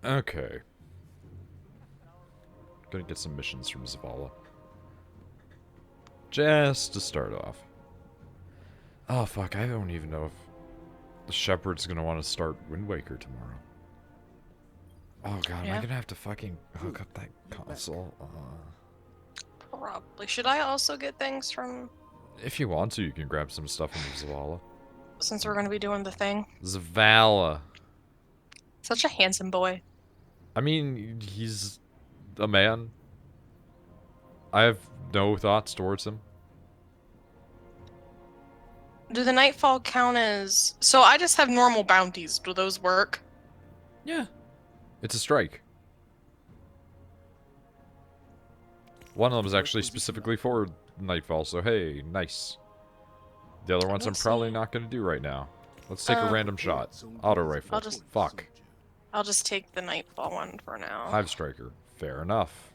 Okay. Gonna get some missions from Zavala. Just to start off. Oh fuck, I don't even know if the Shepherd's gonna want to start Wind Waker tomorrow. Oh god, am I gonna have to fucking hook up that console? Probably. Should I also get things from... If you want to, you can grab some stuff from Zavala. Since we're gonna be doing the thing. Zavala. Such a handsome boy. I mean, he's a man. I have no thoughts towards him. Do the Nightfall count as... So I just have normal bounties. Do those work? Yeah. It's a strike. One of them is actually specifically for Nightfall, so hey, nice. The other ones I'm probably not going to do right now. Let's take a random shot. Auto rifle. Fuck. I'll just take the Nightfall one for now. Hive Striker. Fair enough.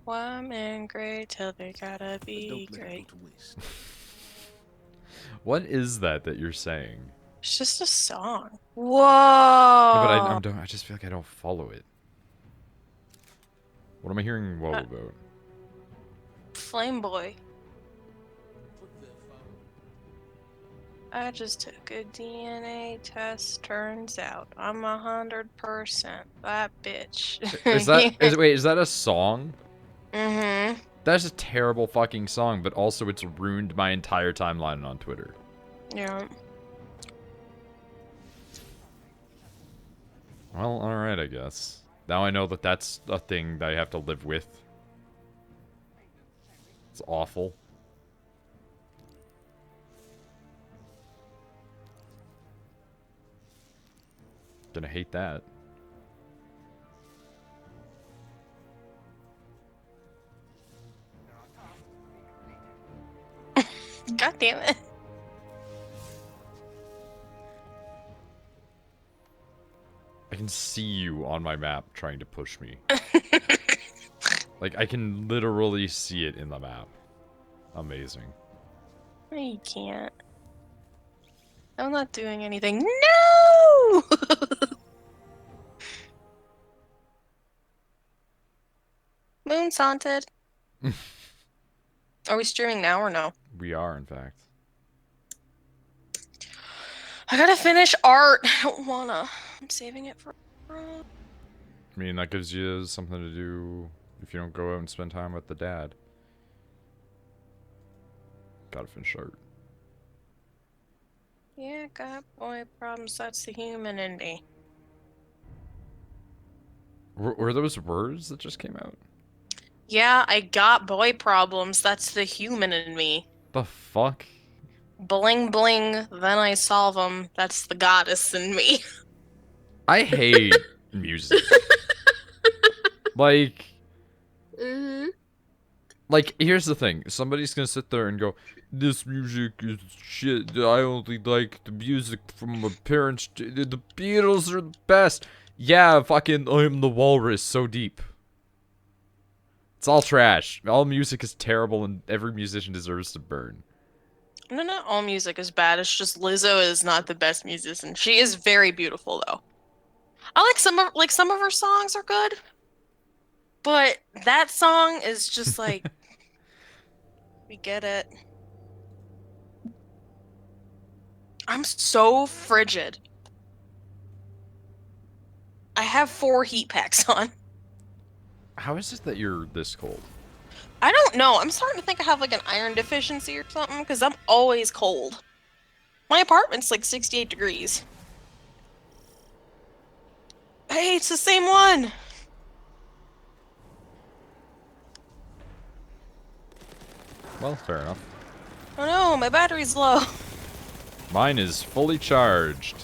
Why men great till they gotta be great. What is that you're saying? It's just a song. Whoa! No, but I just feel like I don't follow it. What am I hearing whoa about? Flame Boy. I just took a DNA test. Turns out I'm 100% that bitch. Is that a song? Mm-hmm. That's a terrible fucking song, but also it's ruined my entire timeline on Twitter. Yeah. Well, alright, I guess. Now I know that that's a thing that I have to live with. It's awful. Gonna hate that. God damn it. I can see you on my map trying to push me. Like, I can literally see it in the map. Amazing. No, you can't. I'm not doing anything. No! Moon's haunted. Are we streaming now or no? We are, in fact. I gotta finish art. I don't wanna. I'm saving it for... I mean, that gives you something to do if you don't go out and spend time with the dad. Gotta finish art. Yeah, got boy problems. That's the human in me. Were those words that just came out? Yeah, I got boy problems. That's the human in me. The fuck? Bling bling, then I solve them. That's the goddess in me. I hate music. Like... Like, here's the thing. Somebody's gonna sit there and go, this music is shit. I only like the music from my parents. The Beatles are the best. Yeah, fucking I'm the Walrus so deep. It's all trash. All music is terrible and every musician deserves to burn. No, not all music is bad. It's just Lizzo is not the best musician. She is very beautiful though. I like some of her songs are good. But that song is just like we get it. I'm so frigid. I have 4 heat packs on. How is it that you're this cold? I don't know. I'm starting to think I have like an iron deficiency or something because I'm always cold. My apartment's like 68 degrees. Hey, it's the same one. Well, fair enough. Oh no, my battery's low. Mine is fully charged.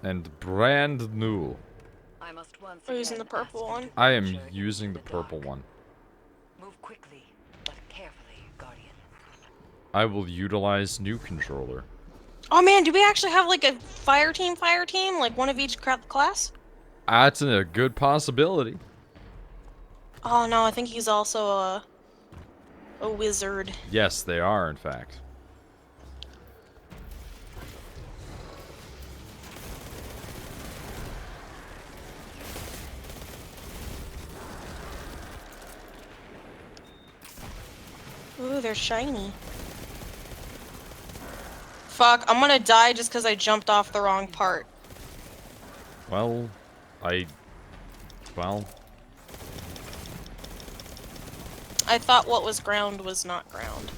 And brand new. I'm using the purple one. I am using the purple one. Move quickly, but carefully, Guardian. I will utilize new controller. Oh man, do we actually have like a fire team? Like one of each class? That's a good possibility. Oh no, I think he's also a wizard. Yes, they are, in fact. Ooh, they're shiny. Fuck, I'm gonna die just because I jumped off the wrong part. Well, well, I thought what was ground was not ground.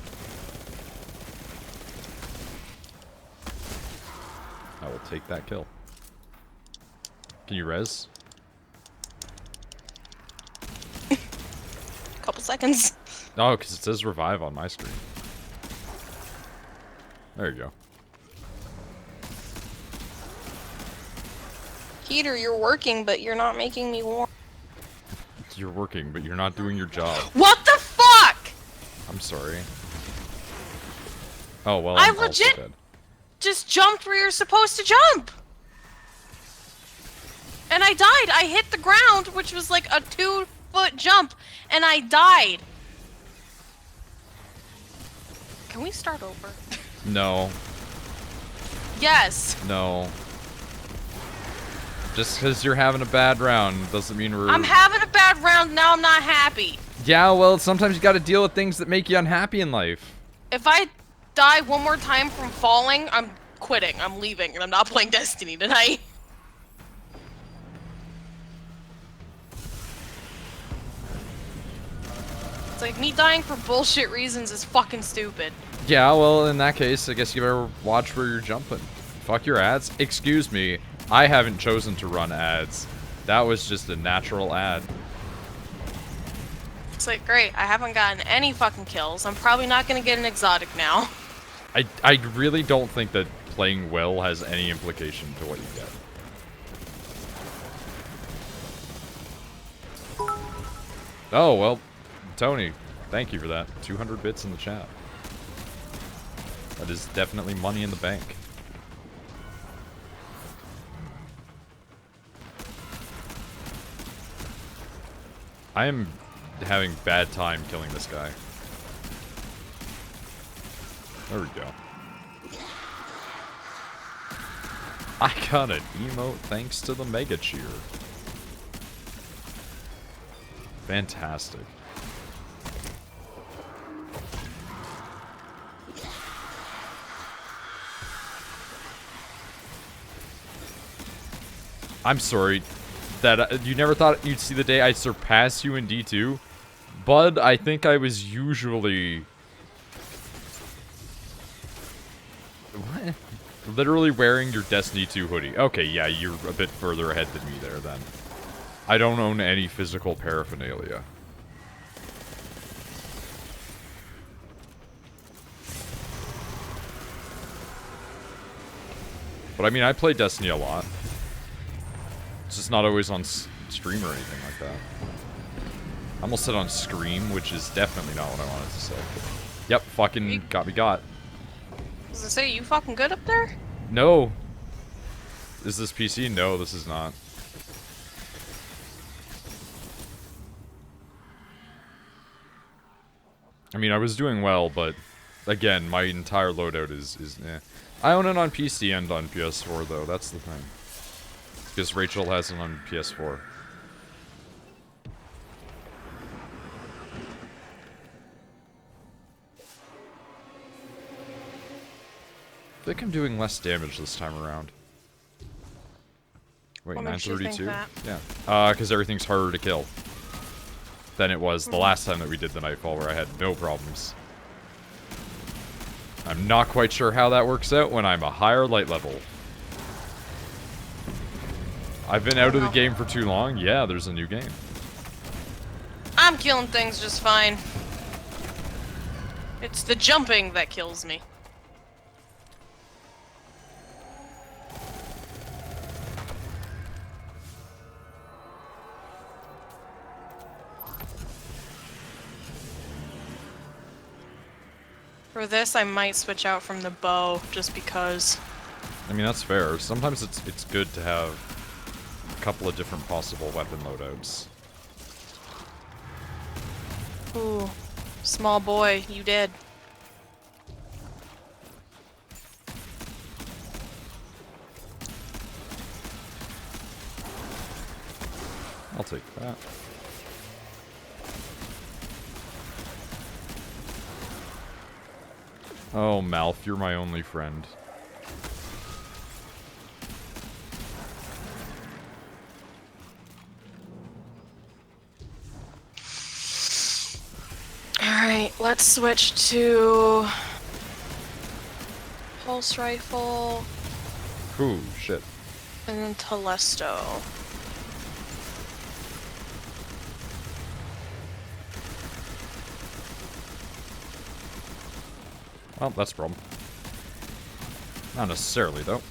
I will take that kill. Can you res? Couple seconds. Oh, because it says revive on my screen. There you go. Peter, you're working, but you're not making me warm. You're working, but you're not doing your job. What the fuck?! I'm sorry. Oh, well, I I'm also legit dead. just jumped where you're supposed to jump! And I died! I hit the ground, which was like a 2-foot jump, and I died! Can we start over? No. Yes! No. Just because you're having a bad round doesn't mean we're... I'm having a bad round, now I'm not happy. Yeah, well, sometimes you gotta deal with things that make you unhappy in life. If I die one more time from falling, I'm quitting. I'm leaving, and I'm not playing Destiny tonight. It's like, me dying for bullshit reasons is fucking stupid. Yeah, well, in that case, I guess you better watch where you're jumping. Fuck your ads. Excuse me, I haven't chosen to run ads. That was just a natural ad. It's like, great, I haven't gotten any fucking kills. I'm probably not gonna get an exotic now. I really don't think that playing well has any implication to what you get. Oh, well, Tony, thank you for that. 200 bits in the chat. That is definitely money in the bank. I am having bad time killing this guy. There we go. I got an emote thanks to the Mega Cheer. Fantastic. I'm sorry that you never thought you'd see the day I'd surpass you in D2. Bud, I think I was usually... What? Literally wearing your Destiny 2 hoodie. Okay, yeah, you're a bit further ahead than me there, then. I don't own any physical paraphernalia. But I mean, I play Destiny a lot. It's just not always on stream or anything like that. I almost said on Scream, which is definitely not what I wanted to say. Yep, fucking got me got. Does it say you fucking good up there? No. Is this PC? No, this is not. I mean, I was doing well, but again, my entire loadout is eh. I own it on PC and on PS4, though. That's the thing. Because Rachel has it on PS4. I think I'm doing less damage this time around. Wait, What makes you think 932? that? Yeah. Because everything's harder to kill than it was the last time that we did the Nightfall, where I had no problems. I'm not quite sure how that works out when I'm a higher light level. I've been out of the game for too long. Yeah, there's a new game. I'm killing things just fine. It's the jumping that kills me. For this, I might switch out from the bow, just because. I mean, that's fair. Sometimes it's good to have a couple of different possible weapon loadouts. Ooh, small boy, you did. I'll take that. Oh, Malf, you're my only friend. Alright, let's switch to pulse rifle Ooh, shit. and then Telesto. Well, that's a problem. Not necessarily, though.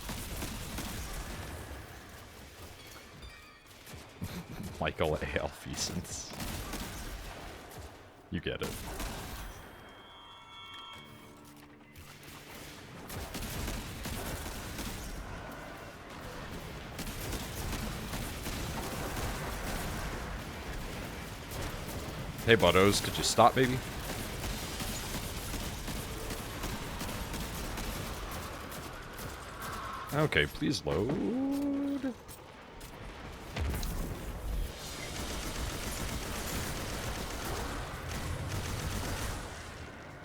Michael A. Alphysons. You get it. Hey, Buttos, could you stop, baby? Okay, please load.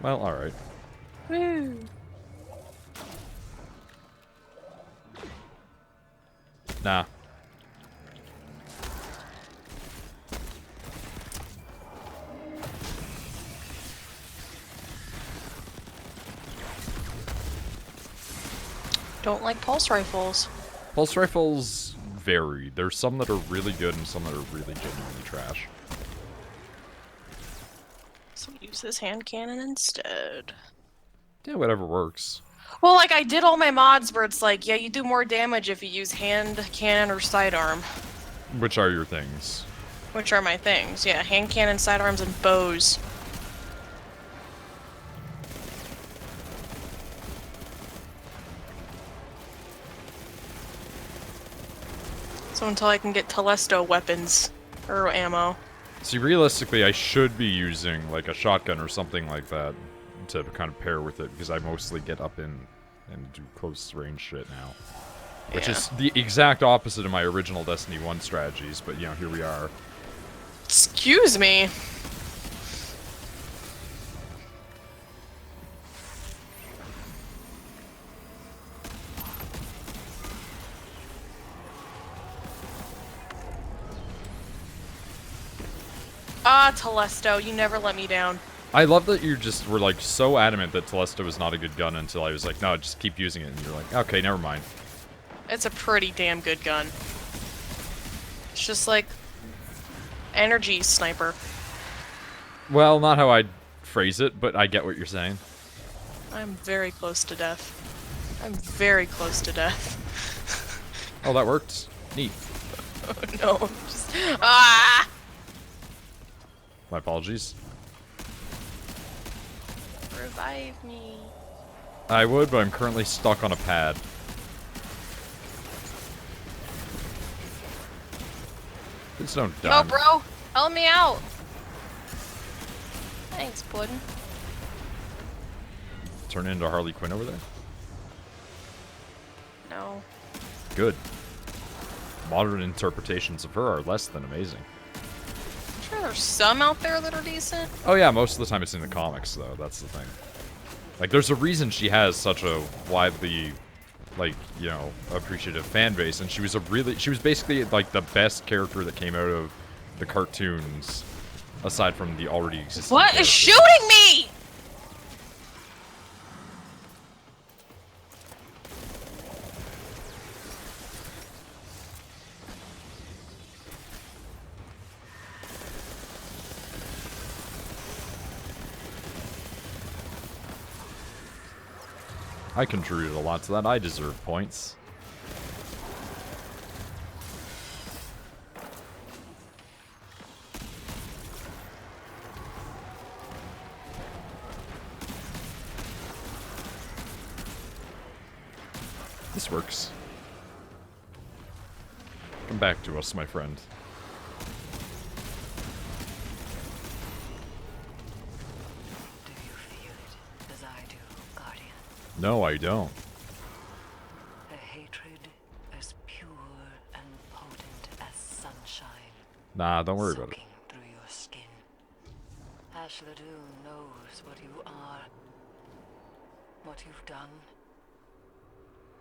Well, alright. Woo! Nah. Don't like pulse rifles. Pulse rifles vary. There's some that are really good and some that are really genuinely trash. So use this hand cannon instead. Yeah, whatever works. Well, like, I did all my mods where it's like, yeah, you do more damage if you use hand cannon or sidearm. Which are your things? Which are my things. Yeah, hand cannon, sidearms, and bows. So until I can get Telesto weapons or ammo. See, realistically, I should be using, like, a shotgun or something like that to kind of pair with it, because I mostly get up in and do close range shit now. Which is the exact opposite of my original Destiny 1 strategies, but, you know, here we are. Excuse me. Ah, Telesto, you never let me down. I love that you just were, like, so adamant that Telesto was not a good gun until I was like, no, just keep using it, and you're like, okay, never mind. It's a pretty damn good gun. It's just like energy sniper. Well, not how I'd phrase it, but I get what you're saying. I'm very close to death. I'm very close to death. Oh, that worked. Neat. Oh no, just ah! My apologies. Revive me. I would, but I'm currently stuck on a pad. Please don't die. No, bro, help me out. Thanks, Puddin'. Turn into Harley Quinn over there? No. Good. Modern interpretations of her are less than amazing. I'm sure there's some out there that are decent. Oh yeah, most of the time it's in the comics, though. That's the thing. Like, there's a reason she has such a widely, like, you know, appreciative fan base, and she was basically, like, the best character that came out of the cartoons, aside from the already existing What characters. is shooting me? I contributed a lot to that. I deserve points. This works. Come back to us, my friend. Do you feel it as I do, Guardian? No, I don't. A hatred as pure and potent as sunshine. Nah, don't worry about it. Soaking through your skin. Ashladun knows what you are. what you've done.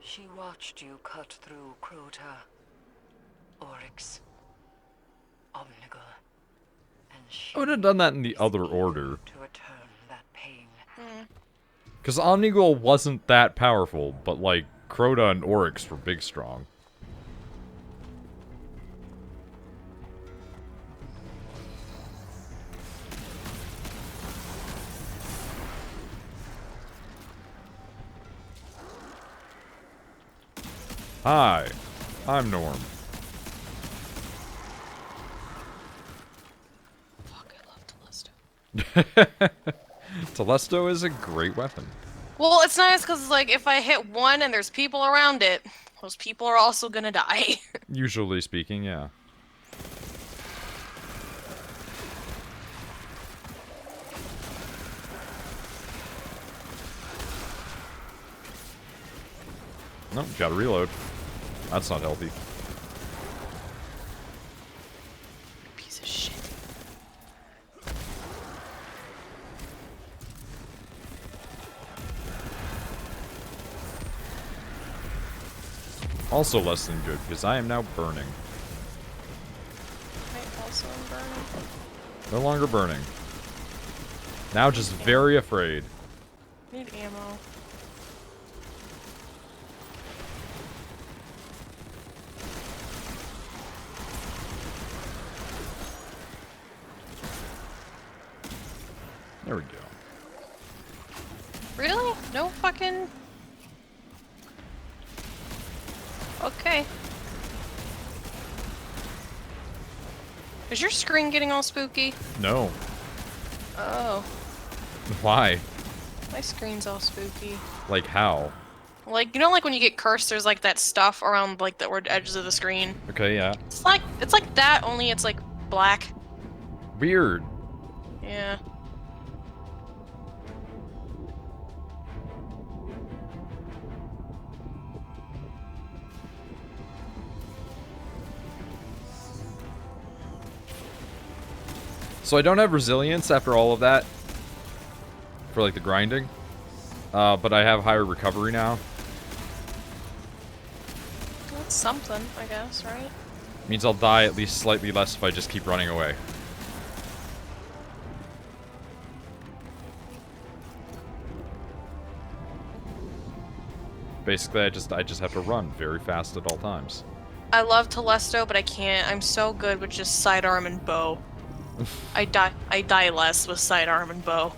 She watched you cut through Crota, Oryx, Omnigul, and she I would have done that in the other is eager order. to return that pain. Because Omnigul wasn't that powerful, but like, Crota and Oryx were big strong. Hi, I'm Norm. Fuck, I love Telesto. Telesto is a great weapon. Well, it's nice because, like, if I hit one and there's people around it, those people are also gonna die. Usually speaking, yeah. Nope, gotta reload. That's not healthy. Piece of shit. Also less than good, because I am now burning. I also am burning. No longer burning. Now just very afraid. Need ammo. There we go. Really? No fucking... Okay. Is your screen getting all spooky? No. Oh. Why? My screen's all spooky. Like how? Like, you know, like when you get cursed, there's like that stuff around like the edges of the screen. Okay, yeah. It's like that, only it's like black. Weird. Yeah. So I don't have resilience after all of that. For like the grinding. But I have higher recovery now. That's something, I guess, right? Means I'll die at least slightly less if I just keep running away. Basically, I just have to run very fast at all times. I love Telesto, but I can't. I'm so good with just sidearm and bow. I die less with sidearm and bow.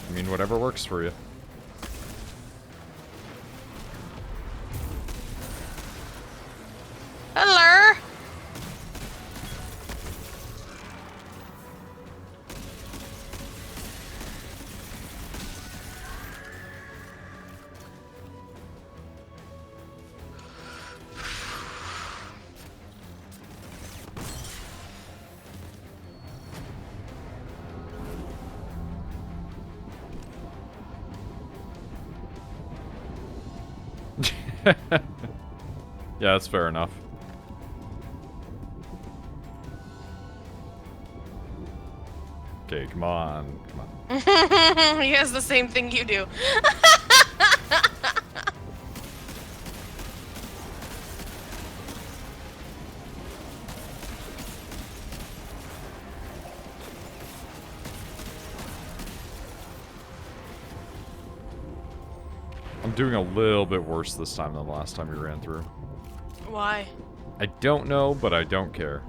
I mean, whatever works for you. Hello. Yeah, that's fair enough. Okay, come on. Come on. He has the same thing you do. I'm doing a little bit worse this time than the last time we ran through. Why? I don't know, but I don't care.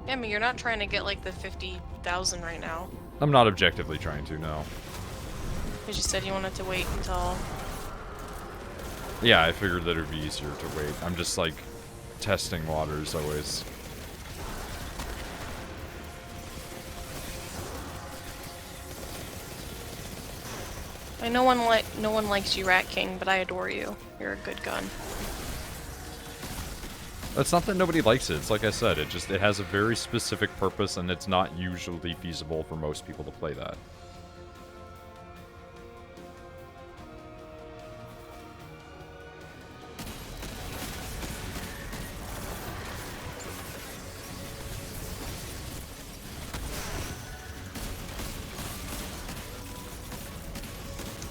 Yeah, I mean, you're not trying to get like the 50,000 right now. I'm not objectively trying to, no. Because you said you wanted to wait until... Yeah, I figured that it would be easier to wait. I'm just, like, testing waters always. I know no one likes you, Rat King, but I adore you. You're a good gun. It's not that nobody likes it. It's like I said, it has a very specific purpose, and it's not usually feasible for most people to play that.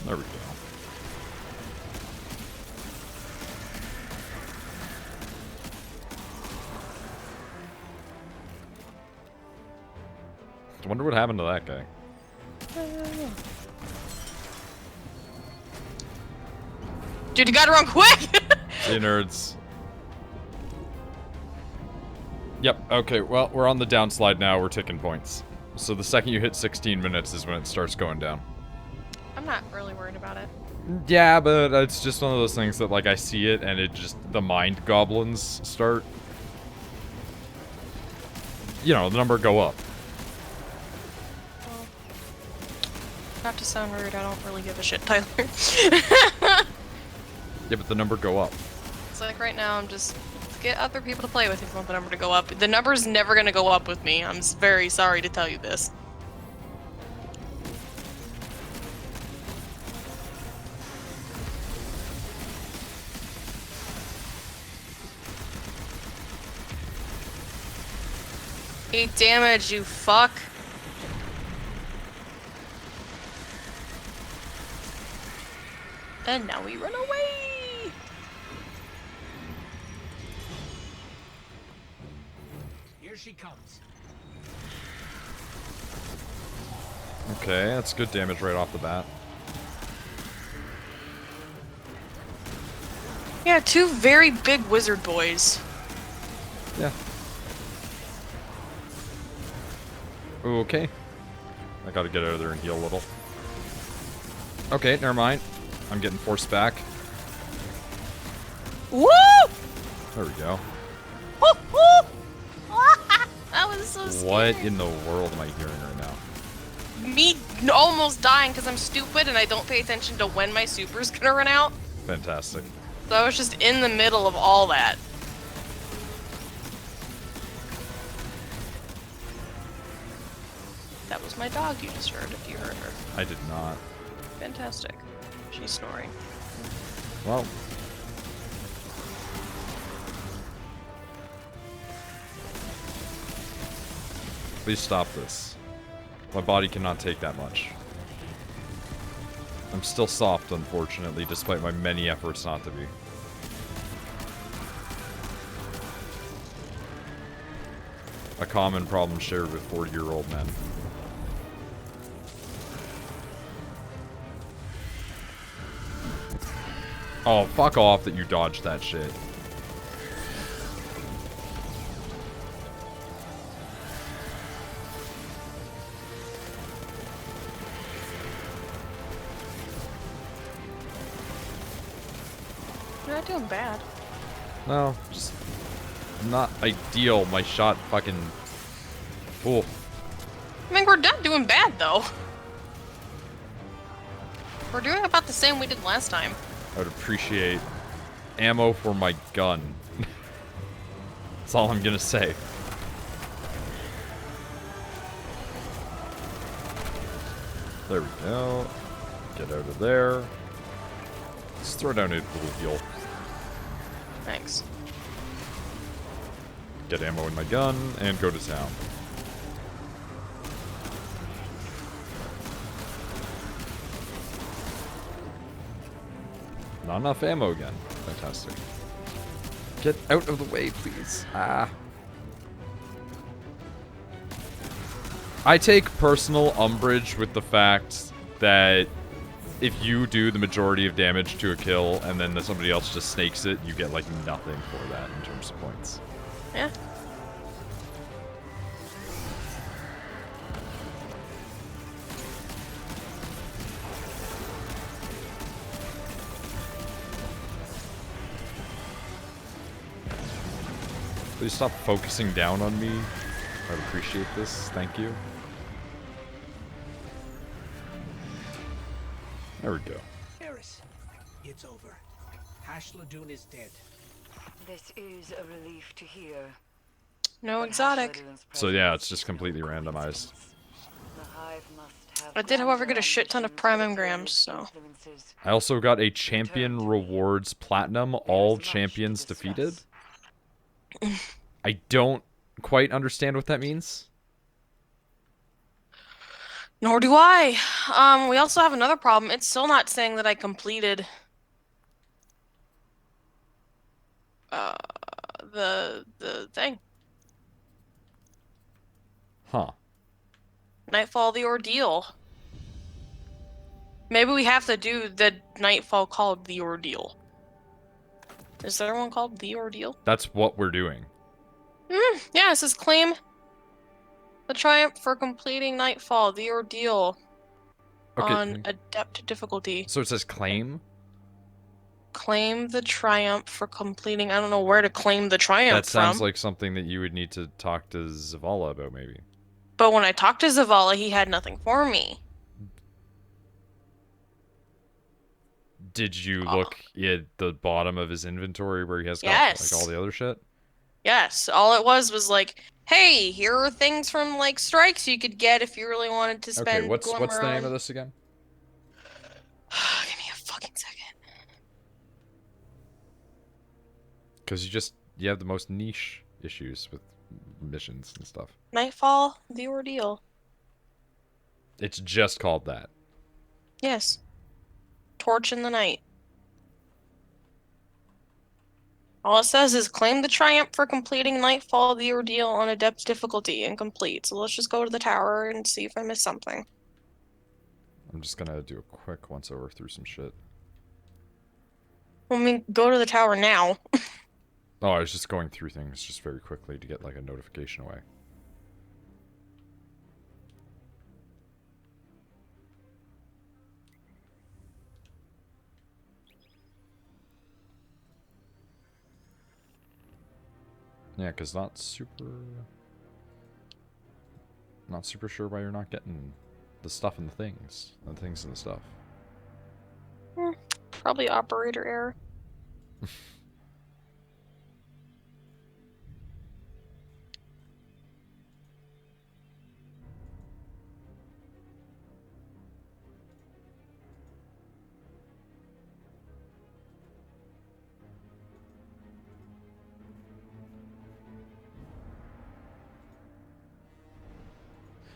There we go. I wonder what happened to that guy. Dude, you got it wrong quick! See you, nerds. Yep, okay, well, we're on the downslide now. We're ticking points. So the second you hit 16 minutes is when it starts going down. I'm not really worried about it. Yeah, but it's just one of those things that, like, I see it and it just, the mind goblins start, you know, the number go up. Well, not to sound rude, I don't really give a shit, Tyler. Yeah, but the number go up. It's like right now I'm just get other people to play with if you want the number to go up. The number's never gonna go up with me. I'm very sorry to tell you this. Eight damage, you fuck. And now we run away. Here she comes. Okay, that's good damage right off the bat. Yeah, two very big wizard boys. Yeah. Okay. I gotta get out of there and heal a little. Okay, never mind. I'm getting forced back. Woo! There we go. Woo! Woo! That was so scary. What in the world am I hearing right now? Me almost dying because I'm stupid and I don't pay attention to when my super's gonna run out. Fantastic. So I was just in the middle of all that. That was my dog you just heard, if you heard her. I did not. Fantastic. She's snoring. Well. Please stop this. My body cannot take that much. I'm still soft, unfortunately, despite my many efforts not to be. A common problem shared with 40-year-old men. Oh, fuck off that you dodged that shit. You're not doing bad. No, just not ideal. My shot fucking... Ooh. I mean, we're not doing bad, though. We're doing about the same we did last time. I would appreciate ammo for my gun. That's all I'm gonna say. There we go. Get out of there. Let's throw down a little heal. Thanks. Get ammo in my gun, and go to town. Not enough ammo again. Fantastic. Get out of the way, please. Ah. I take personal umbrage with the fact that if you do the majority of damage to a kill and then somebody else just snakes it, you get like nothing for that in terms of points. Yeah. Please stop focusing down on me. I would appreciate this. Thank you. There we go. Eris, it's over. Hashladoon is dead. This is a relief to hear. No But exotic. Hashladoon's So yeah, it's presence just is no completely randomized. coincidence. The hive must have I did, however, get a plans shit ton of and prime ambitions engrams, that so. influences. I also got a champion rewards platinum, all champions defeated. I don't quite understand what that means. Nor do I. We also have another problem. It's still not saying that I completed uh the thing. Huh. Nightfall the Ordeal. Maybe we have to do the Nightfall called the Ordeal. Is there one called the Ordeal? That's what we're doing. Yeah, it says claim the triumph for completing Nightfall, the Ordeal Okay, on Adept difficulty. so it says claim? Claim the triumph for completing. I don't know where to claim the triumph That sounds from. like something that you would need to talk to Zavala about, maybe. But when I talked to Zavala, he had nothing for me. Did you Oh, look at the bottom of his inventory where he has got like all yes. the other shit? Yes. All it was like, hey, here are things from like strikes you could get if you really wanted to Okay, spend what's Glimmer the name on. of this again? Give me a fucking second. Because you have the most niche issues with missions and stuff. Nightfall, the Ordeal. It's just called that. Yes. Torch in the Night. All it says is claim the triumph for completing Nightfall, the Ordeal on Adept difficulty and complete. So let's just go to the tower and see if I missed something. I'm just gonna do a quick once over through some shit. Let me go to the tower now. Oh, I was just going through things just very quickly to get like a notification away. Yeah, because not super sure why you're not getting the stuff and the things and the stuff. Probably operator error.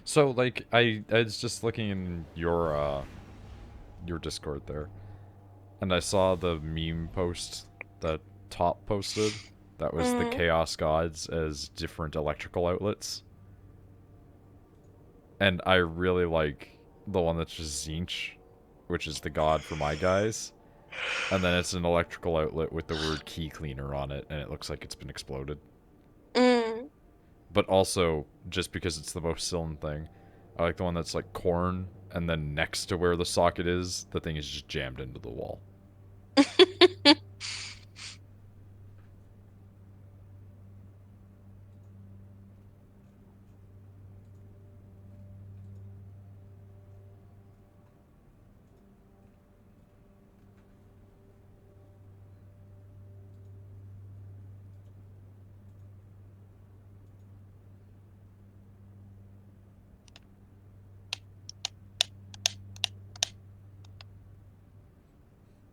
So like I was just looking in your Discord there, and I saw the meme post that Top posted. That was the Mm. Chaos Gods as different electrical outlets. And I really like the one that's just Zinch, which is the god for my guys. And then it's an electrical outlet with the word key cleaner on it, and it looks like it's been exploded. Mm. But also, just because it's the most Sylvan thing, I like the one that's like corn, and then next to where the socket is, the thing is just jammed into the wall.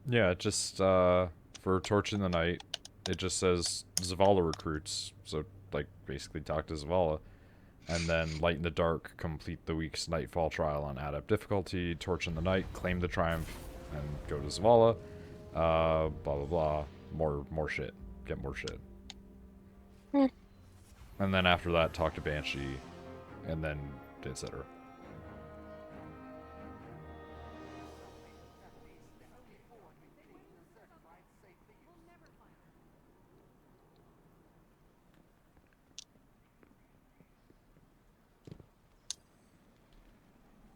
Yeah, it just, for Torch in the Night, it just says Zavala recruits, so, like, basically talk to Zavala. And then Light in the Dark, complete the week's Nightfall trial on Adept difficulty, Torch in the Night, claim the triumph, and go to Zavala. Blah blah blah. More shit. Get more shit. Hmm. And then after that, talk to Banshee, and then etc.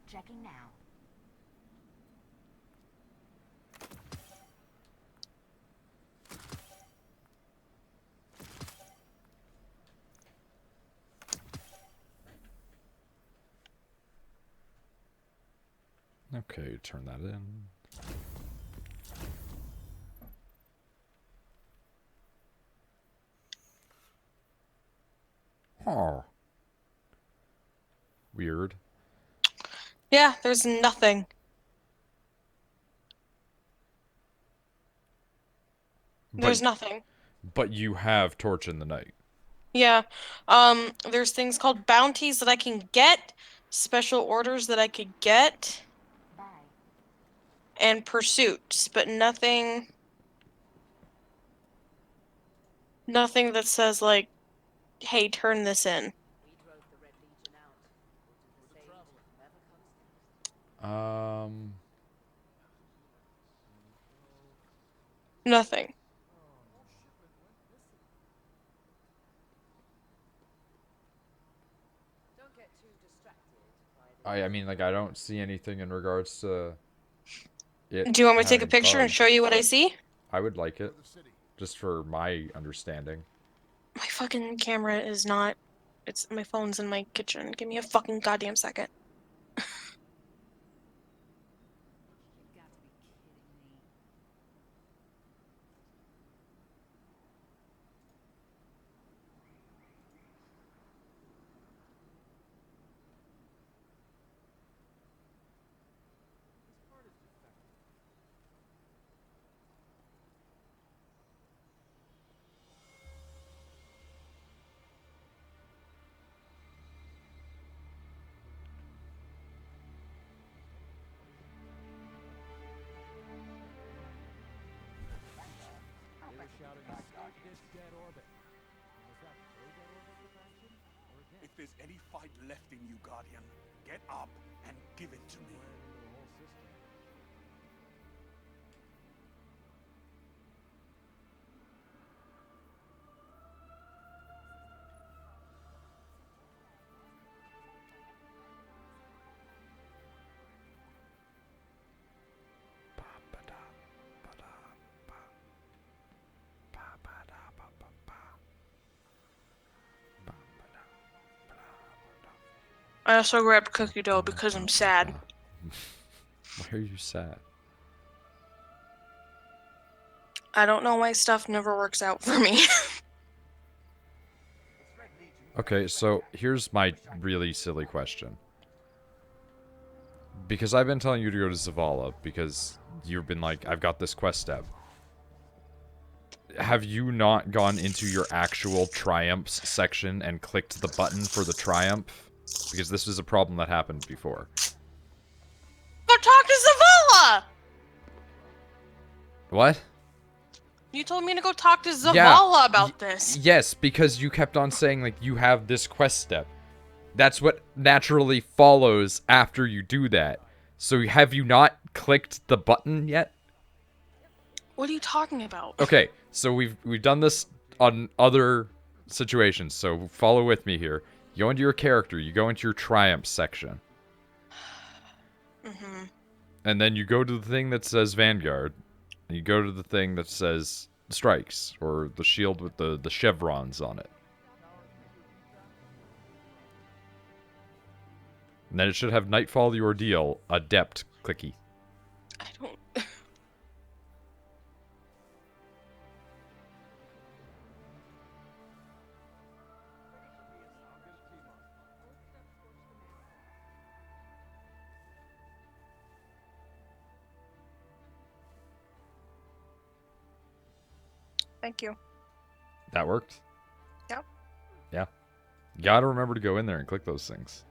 Checking now. Okay, turn that in. Oh. Weird. Yeah, there's nothing. There's But nothing. but you have Torch in the Night. Yeah. There's things called bounties that I can get special orders that I could get, and pursuits, but nothing that says like, hey, turn this in. Nothing. I mean, like, I don't see anything in regards to it Do you want me to take a having picture and bugs. show you what I see? I would like it, just for my understanding. My fucking camera is not. My phone's in my kitchen. Give me a fucking goddamn second. If there's any fight left in you, Guardian, get up and give it to me. I also grabbed cookie dough because I'm sad. Why are you sad? I don't know why stuff never works out for me. Okay, so here's my really silly question. Because I've been telling you to go to Zavala, because you've been like, I've got this quest step. Have you not gone into your actual triumphs section and clicked the button for the triumph? Because this was a problem that happened before. Go talk to Zavala! What? You told me to go talk to Zavala about this. Yes, because you kept on saying, like, you have this quest step. That's what naturally follows after you do that. So have you not clicked the button yet? What are you talking about? Okay, so we've done this on other situations, so follow with me here. You go into your character, you go into your triumph section. Mm-hmm. And then you go to the thing that says Vanguard, and you go to the thing that says Strikes, or the shield with the chevrons on it. And then it should have Nightfall the Ordeal, Adept, clicky. I don't... Thank you. That worked? Yep. Yeah. You gotta remember to go in there and click those things.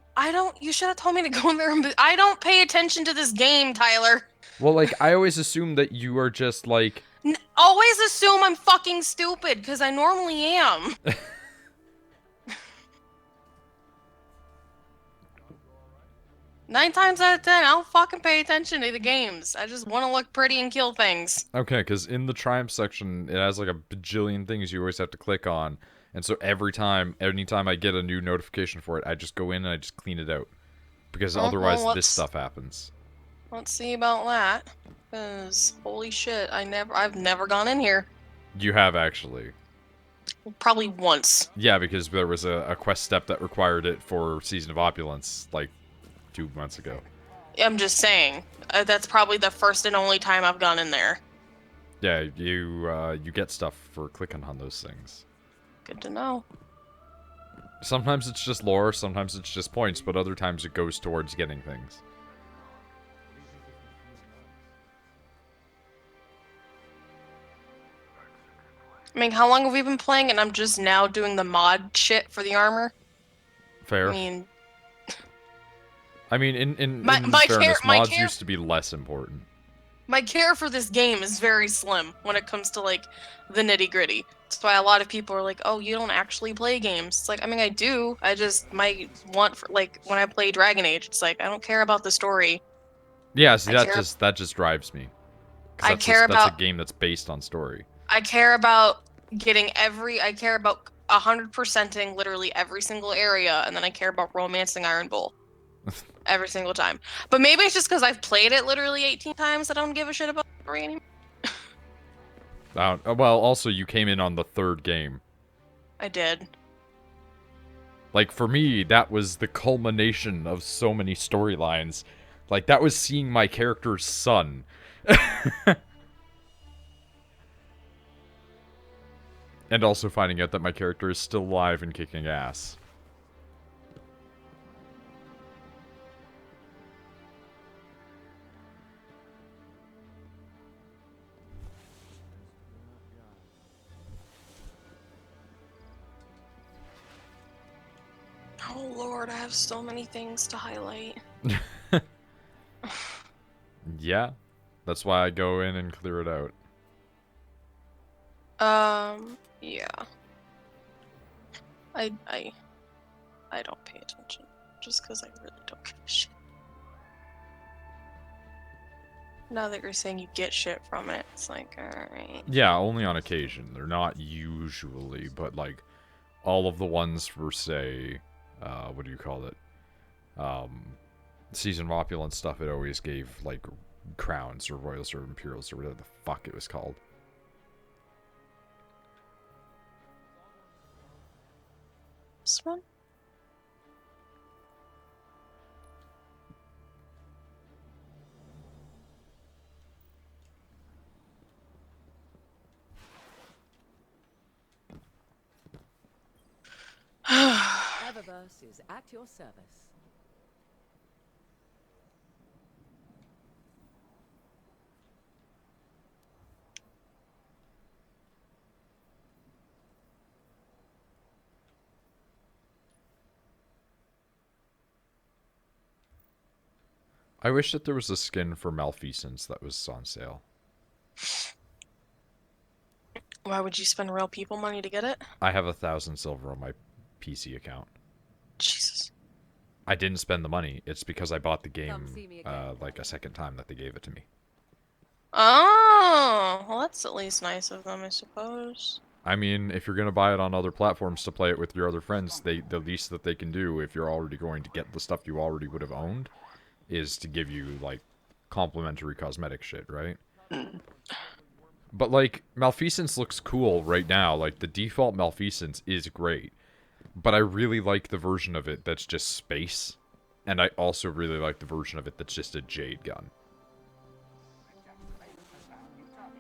You should have told me to go in there and I don't pay attention to this game, Tyler. Well, like, I always assume that you are just, like... Always assume I'm fucking stupid, because I normally am. 9 times out of 10, I don't fucking pay attention to the games. I just want to look pretty and kill things. Okay, because in the Triumph section, it has, like, a bajillion things you always have to click on. And so anytime I get a new notification for it, I just go in and I just clean it out. Because otherwise this stuff happens. Let's see about that. Because, holy shit, I've never gone in here. You have, actually. Probably once. Yeah, because there was a quest step that required it for Season of Opulence, like, 2 months ago. I'm just saying. That's probably the first and only time I've gone in there. Yeah, you get stuff for clicking on those things. Good to know. Sometimes it's just lore, sometimes it's just points, but other times it goes towards getting things. I mean, how long have we been playing and I'm just now doing the mod shit for the armor? Fair. I mean... I mean, in My fairness, my mods care used to be less important. my care for this game is very slim when it comes to like the nitty gritty. That's why a lot of people are like, "Oh, you don't actually play games." It's like, I mean, I do. I just might want for like when I play Dragon Age, it's like I don't care about the story. Yeah, see, I care. that just drives me. I Because care that's a about. game that's based on story. I care about getting every. I care about 100%ing literally every single area, and then I care about romancing Iron Bull every single time. But maybe it's just because I've played it literally 18 times that I don't give a shit about the story anymore. Well, also, you came in on the third game. I did. Like, for me, that was the culmination of so many storylines. Like, that was seeing my character's son. And also finding out that my character is still alive and kicking ass. Oh lord, I have so many things to highlight. Yeah. That's why I go in and clear it out. Yeah. I don't pay attention just because I really don't give a shit. Now that you're saying you get shit from it, it's like, alright. Yeah, only on occasion. They're not usually, but like all of the ones for, say, what do you call it? Season of Opulence stuff, it always gave like crowns or royals or imperials or whatever the fuck it was called. This one? Eververse is at your service. I wish that there was a skin for Malfeasance that was on sale. Why would you spend real people money to get it? I have 1,000 silver on my PC account. Jesus. I didn't spend the money. It's because I bought the Come game see me again. like a second time that they gave it to me. Oh, well, that's at least nice of them, I suppose. I mean, if you're going to buy it on other platforms to play it with your other friends, the least that they can do, if you're already going to get the stuff you already would have owned, is to give you, like, complimentary cosmetic shit, right? But, like, Malfeasance looks cool right now. Like, the default Malfeasance is great. But I really like the version of it that's just space. And I also really like the version of it that's just a Jade gun.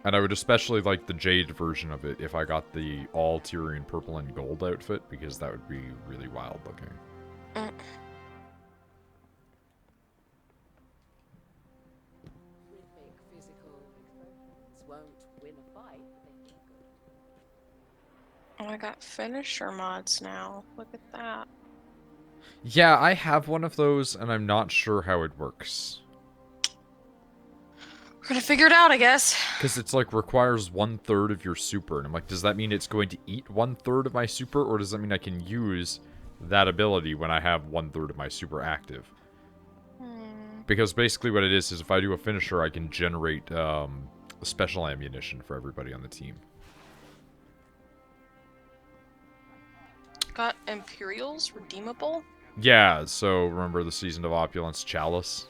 And I would especially like the Jade version of it if I got the all Tyrian purple and gold outfit, because that would be really wild looking. Rhythmic physical expressions won't win a fight, but they feel good. Oh, I got finisher mods now. Look at that. Yeah, I have one of those, and I'm not sure how it works. We're gonna figure it out, I guess. Because it's like requires 1/3 of your super, and I'm like, does that mean it's going to eat 1/3 of my super, or does that mean I can use that ability when I have 1/3 of my super active? Because basically what it is if I do a finisher, I can generate special ammunition for everybody on the team. Got Imperials redeemable? Yeah, so remember the Season of Opulence Chalice?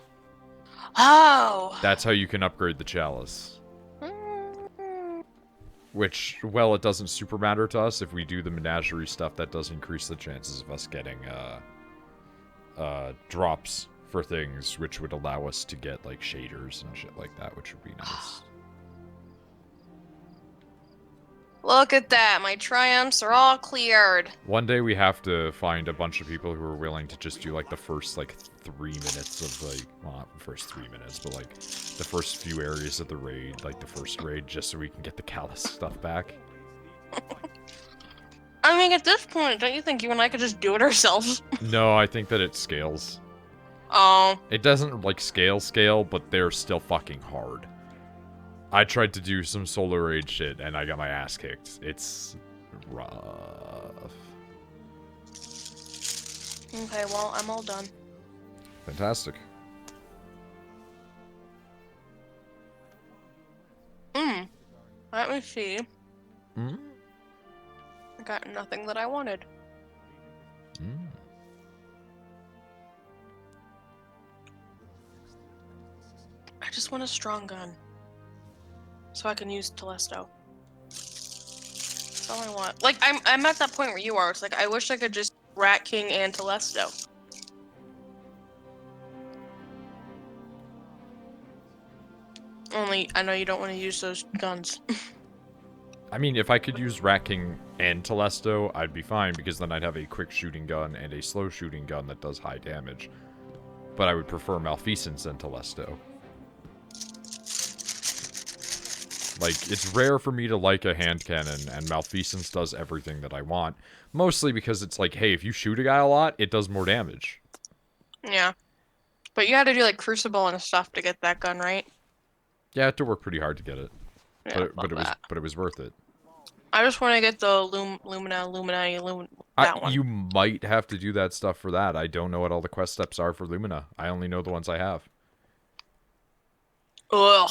Oh! That's how you can upgrade the Chalice. Mm. Which, well, it doesn't super matter to us. If we do the menagerie stuff, that does increase the chances of us getting drops for things, which would allow us to get, like, shaders and shit like that, which would be nice. Look at that, my triumphs are all cleared. One day we have to find a bunch of people who are willing to just do, like, the first, like, 3 minutes of, like, well, not the first 3 minutes, but, like, the first few areas of the raid, like, the first raid, just so we can get the Callus stuff back. I mean, at this point, don't you think you and I could just do it ourselves? No, I think that it scales. Oh. It doesn't, like, scale, but they're still fucking hard. I tried to do some Solar Rage shit, and I got my ass kicked. It's rough. Okay, well, I'm all done. Fantastic. Let me see. Mm? I got nothing that I wanted. Mm. I just want a strong gun. So I can use Telesto. That's all I want. Like, I'm at that point where you are. It's like, I wish I could just Rat King and Telesto. Only, I know you don't want to use those guns. I mean, if I could use Rat King and Telesto, I'd be fine, because then I'd have a quick shooting gun and a slow shooting gun that does high damage. But I would prefer Malfeasance and Telesto. Like, it's rare for me to like a hand cannon, and Malfeasance does everything that I want. Mostly because it's like, hey, if you shoot a guy a lot, it does more damage. Yeah. But you had to do, like, Crucible and stuff to get that gun, right? Yeah, I had to work pretty hard to get it. Yeah, But it was worth it. I just want to get the Lumina, that one. You might have to do that stuff for that. I don't know what all the quest steps are for Lumina. I only know the ones I have. Ugh.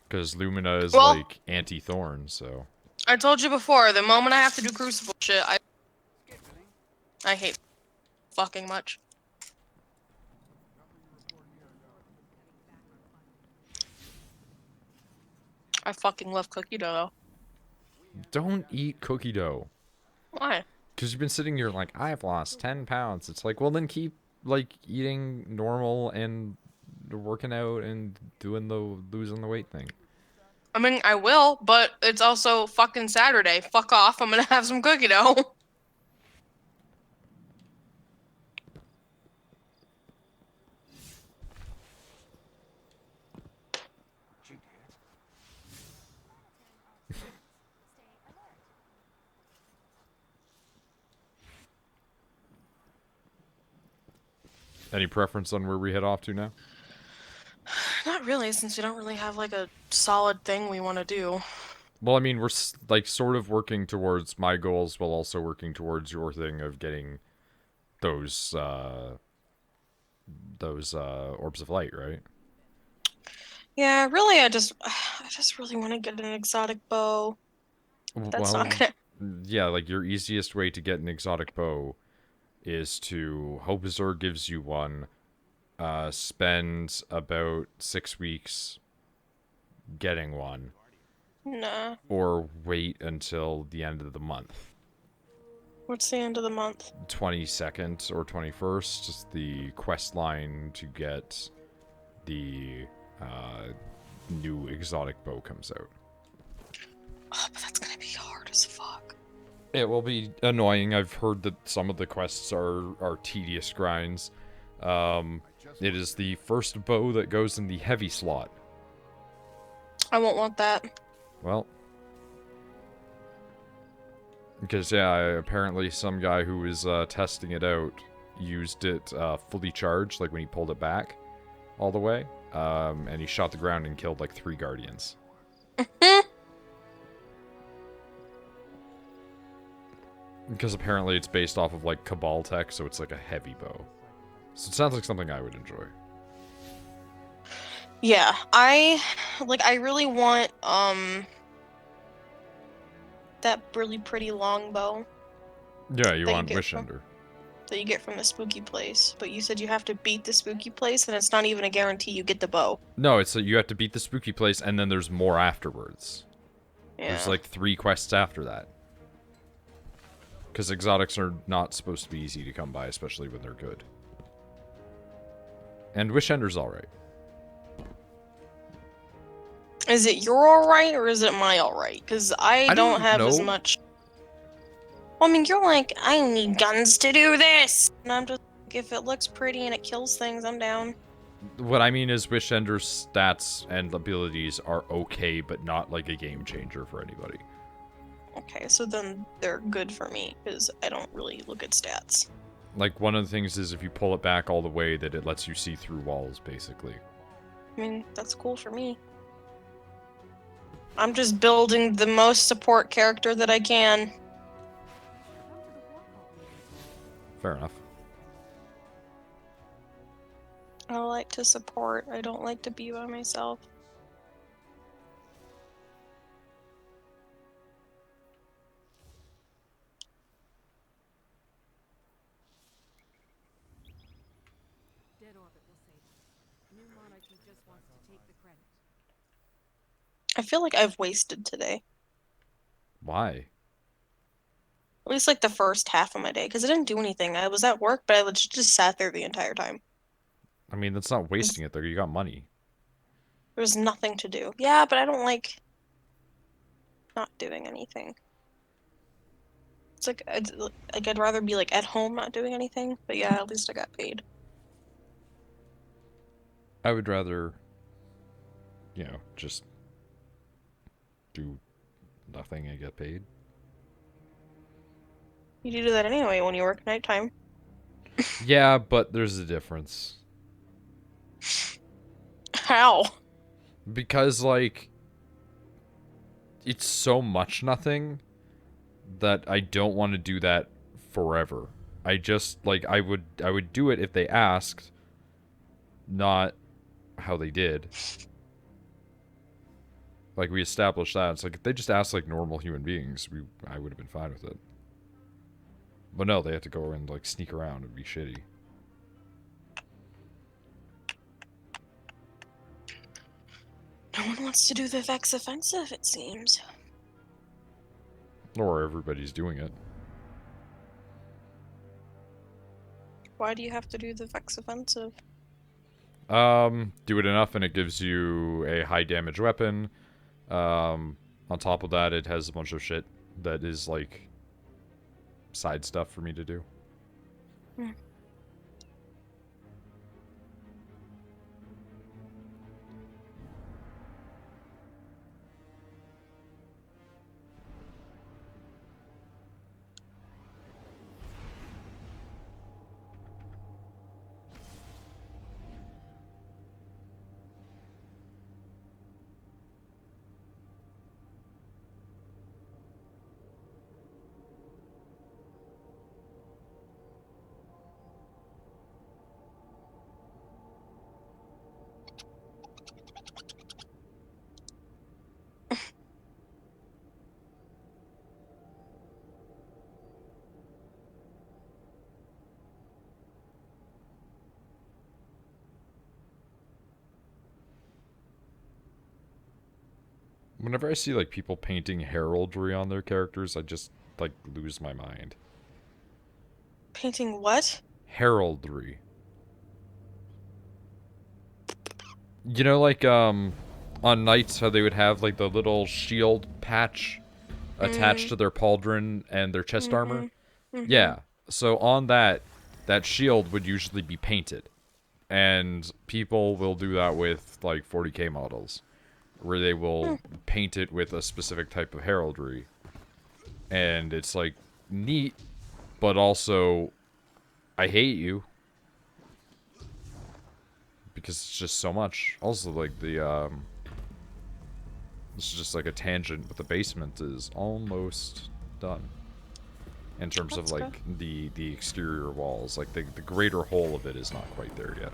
Because Lumina is, like, anti-Thorn, so... I told you before, the moment I have to do Crucible shit, I hate fucking much. I fucking love cookie dough, though. Don't eat cookie dough. Why? Because you've been sitting here like, I've lost 10 pounds. It's like, well, then keep, like, eating normal and working out and doing the losing the weight thing. I mean, I will, but it's also fucking Saturday. Fuck off, I'm gonna have some cookie dough. Any preference on where we head off to now? Not really, since we don't really have, like, a solid thing we want to do. Well, I mean, we're, like, sort of working towards my goals while also working towards your thing of getting those orbs of light, right? Yeah, really, I just really want to get an exotic bow. That's Well, not gonna... yeah, like, your easiest way to get an exotic bow is to hope Zerg gives you one, spend about 6 weeks getting one, Nah. or wait until the end of the month. What's the end of the month? 22nd or 21st is the quest line to get the new exotic bow comes out. Oh, but that's gonna be hard as fuck. It will be annoying. I've heard that some of the quests are tedious grinds. It is the first bow that goes in the heavy slot. I won't want that. Well, because, yeah, apparently some guy who was testing it out used it fully charged, like when he pulled it back all the way, and he shot the ground and killed like 3 guardians. Because apparently it's based off of like Cabal tech, so it's like a heavy bow. So it sounds like something I would enjoy. Yeah, I really want that really pretty long bow Yeah, you That you want get Wish from- Ender. that you get from the spooky place, but you said you have to beat the spooky place, and it's not even a guarantee you get the bow. No, it's that you have to beat the spooky place, and then there's more afterwards. Yeah. There's like 3 quests after that. Because exotics are not supposed to be easy to come by, especially when they're good. And Wish Ender's alright. Is it your alright or is it my alright? Because I don't have as know. much. Well, I mean, you're like, I need guns to do this, and I'm just like, if it looks pretty and it kills things, I'm down. What I mean is Wish Ender's stats and abilities are okay, but not like a game changer for anybody. Okay, so then they're good for me because I don't really look at stats. Like, one of the things is if you pull it back all the way, that it lets you see through walls, basically. I mean, that's cool for me. I'm just building the most support character that I can. Fair enough. I like to support. I don't like to be by myself. Dead orbit will save us. New monarchy just wants to take the credit. I feel like I've wasted today. Why? At least like the first half of my day, because I didn't do anything. I was at work, but I legit just sat there the entire time. I mean, that's not wasting it, though. You got money. There was nothing to do. Yeah, but I don't like not doing anything. It's like I'd rather be like at home not doing anything. But yeah, at least I got paid. I would rather, you know, just do nothing and get paid. You do that anyway when you work nighttime. Yeah, but there's a difference. How? Because, like, it's so much nothing that I don't want to do that forever. I just, like, I would do it if they asked, not how they did. Like, we established that. It's like, if they just asked like normal human beings, I would have been fine with it. But no, they had to go and, like, sneak around and be shitty. No one wants to do the Vex offensive, it seems. Or everybody's doing it. Why do you have to do the Vex offensive? Do it enough and it gives you a high damage weapon. On top of that, it has a bunch of shit that is, like, side stuff for me to do. Hmm. Whenever I see, like, people painting heraldry on their characters, I just, like, lose my mind. Painting what? Heraldry. You know, like, on knights, how they would have, like, the little shield patch attached to their pauldron and their chest armor? Yeah. So on that shield would usually be painted. And people will do that with, like, 40k models. Where they will paint it with a specific type of heraldry. And it's, like, neat, but also, I hate you. Because it's just so much. Also, like, the, this is just, like, a tangent, but the basement is almost done. In terms of, like, the exterior walls. Like, the greater whole of it is not quite there yet.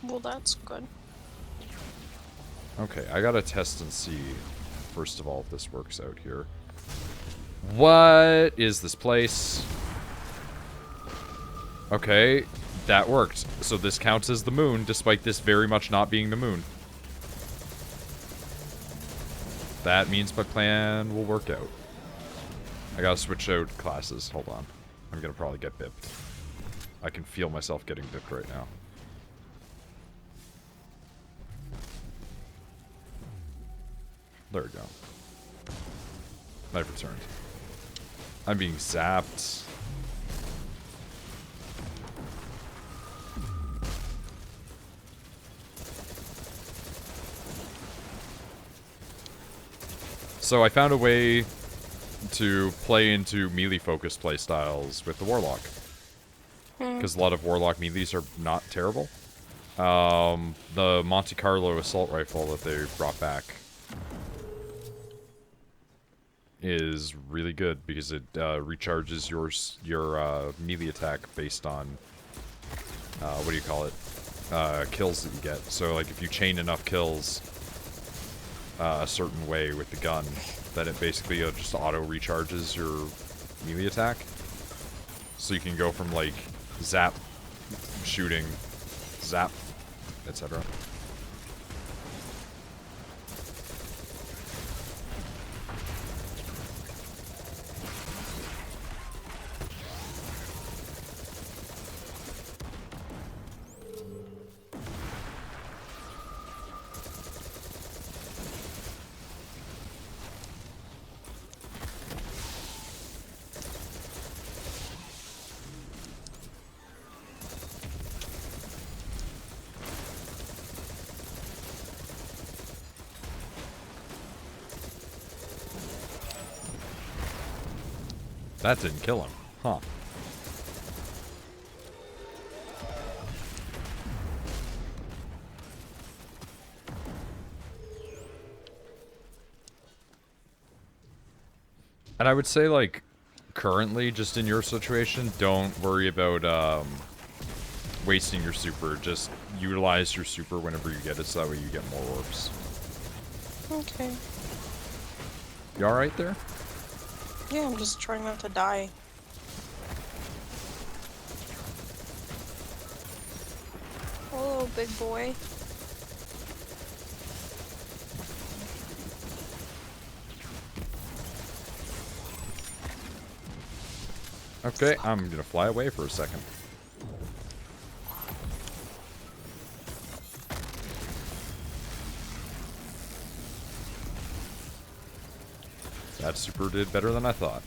Well, that's good. Okay, I gotta test and see, first of all, if this works out here. What is this place? Okay, that worked. So this counts as the moon, despite this very much not being the moon. That means my plan will work out. I gotta switch out classes. Hold on. I'm gonna probably get bipped. I can feel myself getting bipped right now. There we go. Knife returned. I'm being zapped. So I found a way to play into melee-focused playstyles with the Warlock. Because a lot of Warlock melees are not terrible. The Monte Carlo assault rifle that they brought back is really good because it recharges your melee attack based on what do you call it? Kills that you get. So like if you chain enough kills a certain way with the gun, then it basically just auto recharges your melee attack. So you can go from like zap, shooting, zap, etc. That didn't kill him. Huh. And I would say, like, currently, just in your situation, don't worry about, wasting your super. Just utilize your super whenever you get it, so that way you get more orbs. Okay. You alright there? Yeah, I'm just trying not to die. Hello, big boy. Okay, I'm gonna fly away for a second. That super did better than I thought.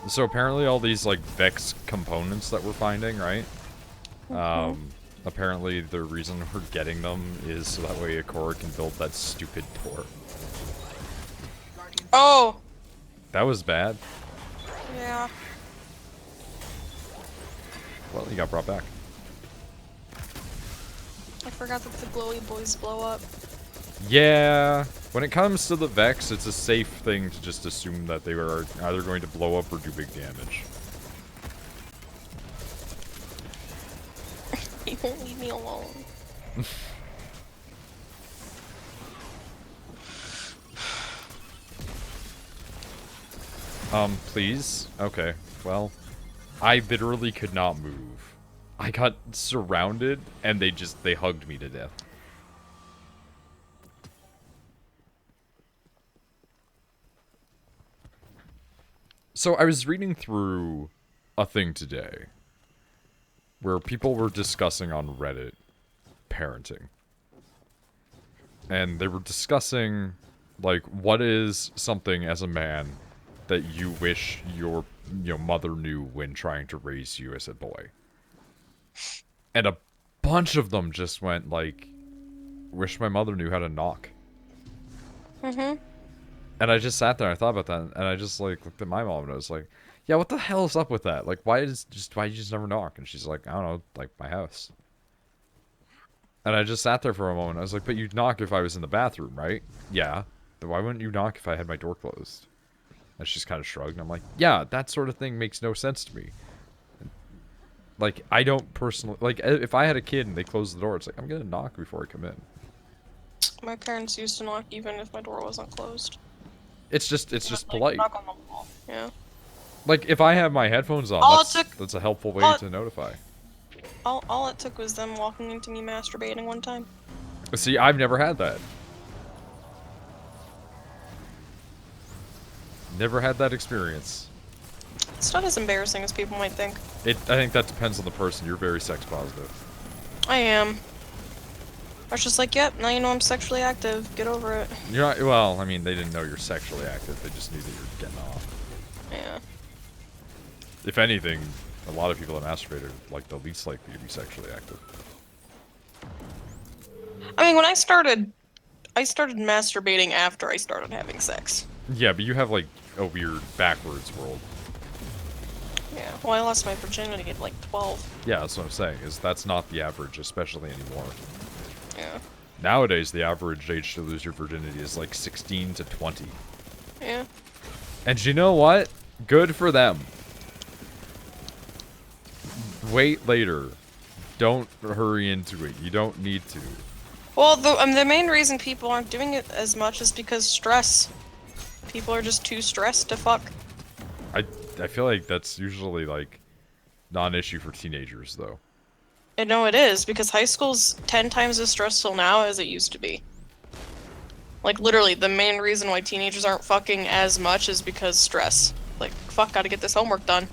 So apparently all these, like, Vex components that we're finding, right? Apparently the reason we're getting them is so that way Ikora can build that stupid door. Oh! That was bad. Yeah. Well, he got brought back. I forgot that the glowy boys blow up. Yeah, when it comes to the Vex, it's a safe thing to just assume that they are either going to blow up or do big damage. You won't leave me alone. Please? Okay, well, I literally could not move. I got surrounded, and they hugged me to death. So I was reading through a thing today where people were discussing on Reddit parenting. And they were discussing, like, what is something as a man that you wish your mother knew when trying to raise you as a boy. And a bunch of them just went, like, wish my mother knew how to knock. Mm-hmm. And I just sat there and I thought about that, and I just, like, looked at my mom and I was like, yeah, what the hell is up with that? Like, why you just never knock? And she's like, I don't know, like, my house. And I just sat there for a moment. I was like, but you'd knock if I was in the bathroom, right? Yeah. Then why wouldn't you knock if I had my door closed? And she's kind of shrugged, and I'm like, yeah, that sort of thing makes no sense to me. Like, I don't personally... Like, if I had a kid and they closed the door, it's like, I'm gonna knock before I come in. My parents used to knock even if my door wasn't closed. It's just Like, polite. knock on the wall. Yeah. Like, if I have my headphones on, that's a helpful way to notify. All it took was them walking into me masturbating one time. See, I've never had that. Never had that experience. It's not as embarrassing as people might think. I think that depends on the person. You're very sex positive. I am. I was just like, yep, now you know I'm sexually active. Get over it. You're not, well, I mean, they didn't know you're sexually active. They just knew that you're getting off. Yeah. If anything, a lot of people that masturbate are, like, the least likely to be sexually active. I mean, when I started masturbating after I started having sex. Yeah, but you have, like, a weird backwards world. Yeah, well, I lost my virginity at like 12. Yeah, that's what I'm saying, is that's not the average, especially anymore. Yeah. Nowadays, the average age to lose your virginity is like 16 to 20. Yeah. And you know what? Good for them. Wait later. Don't hurry into it. You don't need to. Well, the main reason people aren't doing it as much is because stress. People are just too stressed to fuck. I feel like that's usually, like, not an issue for teenagers, though. And no, it is, because high school's 10 times as stressful now as it used to be. Like, literally, the main reason why teenagers aren't fucking as much is because stress. Like, fuck, gotta get this homework done.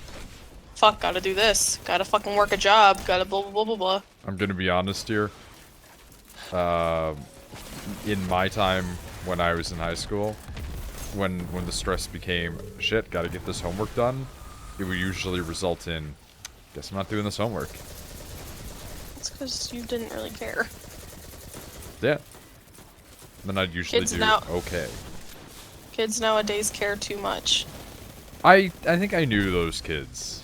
Fuck, gotta do this. Gotta fucking work a job. Gotta blah blah blah blah blah. I'm gonna be honest here. In my time when I was in high school, when the stress became, shit, gotta get this homework done, it would usually result in, guess I'm not doing this homework. It's because you didn't really care. Yeah. Then I'd usually Kids do now- okay. Kids nowadays care too much. I think I knew those kids.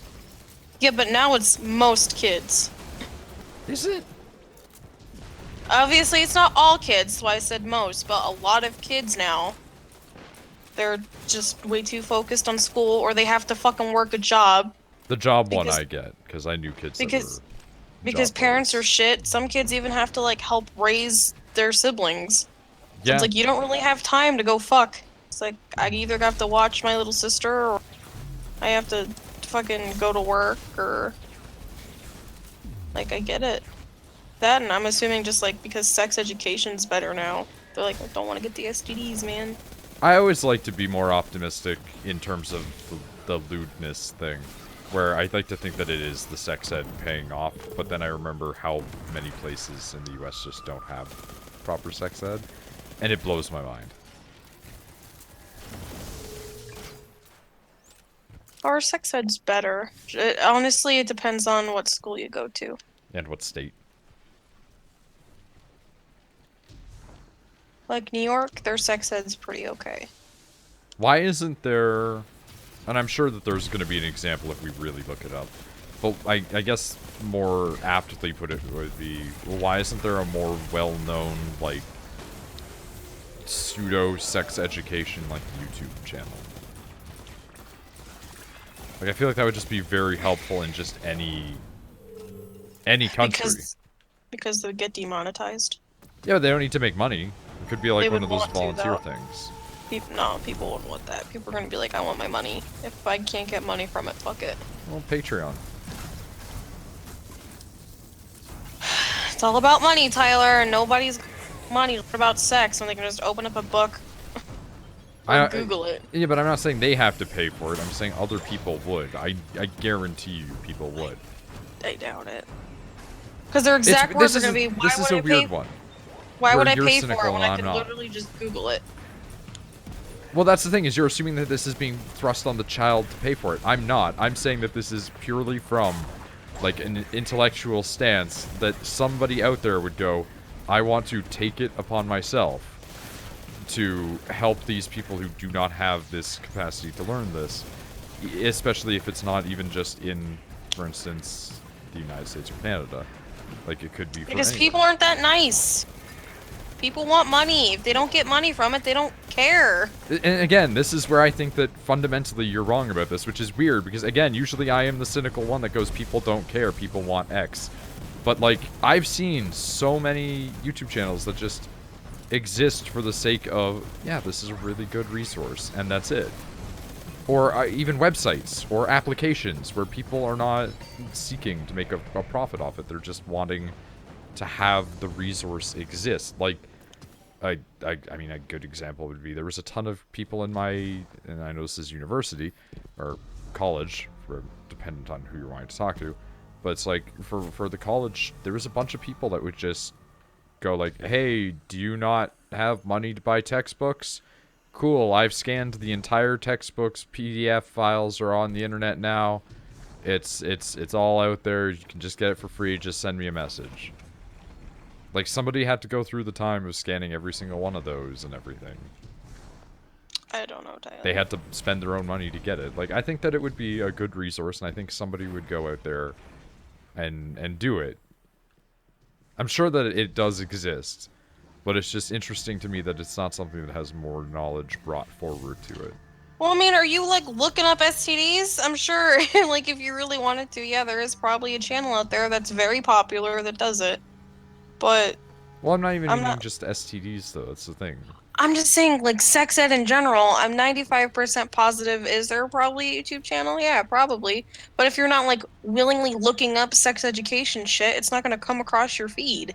Yeah, but now it's most kids. Is it? Obviously, it's not all kids, so I said most, but a lot of kids now, they're just way too focused on school, or they have to fucking work a job. The job one Because- I get, because I knew kids because- that were Because jobless. parents are shit. Some kids even have to, like, help raise their siblings. So Yeah. it's like, you don't really have time to go fuck. It's like, I either have to watch my little sister, or I have to fucking go to work, or... Like, I get it. That, and I'm assuming just, like, because sex education's better now. They're like, I don't want to get the STDs, man. I always like to be more optimistic in terms of the lewdness thing, where I like to think that it is the sex ed paying off, but then I remember how many places in the US just don't have proper sex ed, and it blows my mind. Our sex ed's better. Honestly, it depends on what school you go to. And what state? Like, New York, their sex ed's pretty okay. Why isn't there... And I'm sure that there's going to be an example if we really look it up. But I guess more aptly put it would be, well, why isn't there a more well-known, like, pseudo-sex education, like, YouTube channel? Like, I feel like that would just be very helpful in just any country. Because they get demonetized. Yeah, but they don't need to make money. It could be like They one would of those want to, volunteer though. things. No, people wouldn't want that. People are gonna be like, I want my money. If I can't get money from it, fuck it. Well, Patreon. It's all about money, Tyler, and nobody's money about sex when they can just open up a book or Google it. Yeah, but I'm not saying they have to pay for it. I'm saying other people would. I guarantee you people would. I doubt it. Because their exact words are gonna be, This is a weird one. Why would where I you're pay for cynical it when and I I'm can not. literally just Google it? Well, that's the thing, is you're assuming that this is being thrust on the child to pay for it. I'm not. I'm saying that this is purely from, like, an intellectual stance that somebody out there would go, I want to take it upon myself to help these people who do not have this capacity to learn this, especially if it's not even just in, for instance, the United States or Canada. Like, it could be for Because anywhere. people aren't that nice. People want money. If they don't get money from it, they don't care. And again, this is where I think that fundamentally you're wrong about this, which is weird, because again, usually I am the cynical one that goes, people don't care, people want X. But, like, I've seen so many YouTube channels that just exist for the sake of, yeah, this is a really good resource, and that's it. Or even websites or applications where people are not seeking to make a profit off it. They're just wanting to have the resource exist. Like, I mean, a good example would be, there was a ton of people in my, and I know this is university, or college, for dependent on who you're wanting to talk to, but it's like, for the college, there was a bunch of people that would just go like, hey, do you not have money to buy textbooks? Cool, I've scanned the entire textbooks, PDF files are on the internet now, it's all out there, you can just get it for free, just send me a message. Like, somebody had to go through the time of scanning every single one of those and everything. I don't know, Tyler. They had to spend their own money to get it. Like, I think that it would be a good resource, and I think somebody would go out there and do it. I'm sure that it does exist, but it's just interesting to me that it's not something that has more knowledge brought forward to it. Well, I mean, are you, like, looking up STDs? I'm sure, like, if you really wanted to, yeah, there is probably a channel out there that's very popular that does it. But Well, I'm not even I'm meaning not... just STDs, though. That's the thing. I'm just saying, like, sex ed in general, I'm 95% positive. Is there probably a YouTube channel? Yeah, probably. But if you're not, like, willingly looking up sex education shit, it's not going to come across your feed.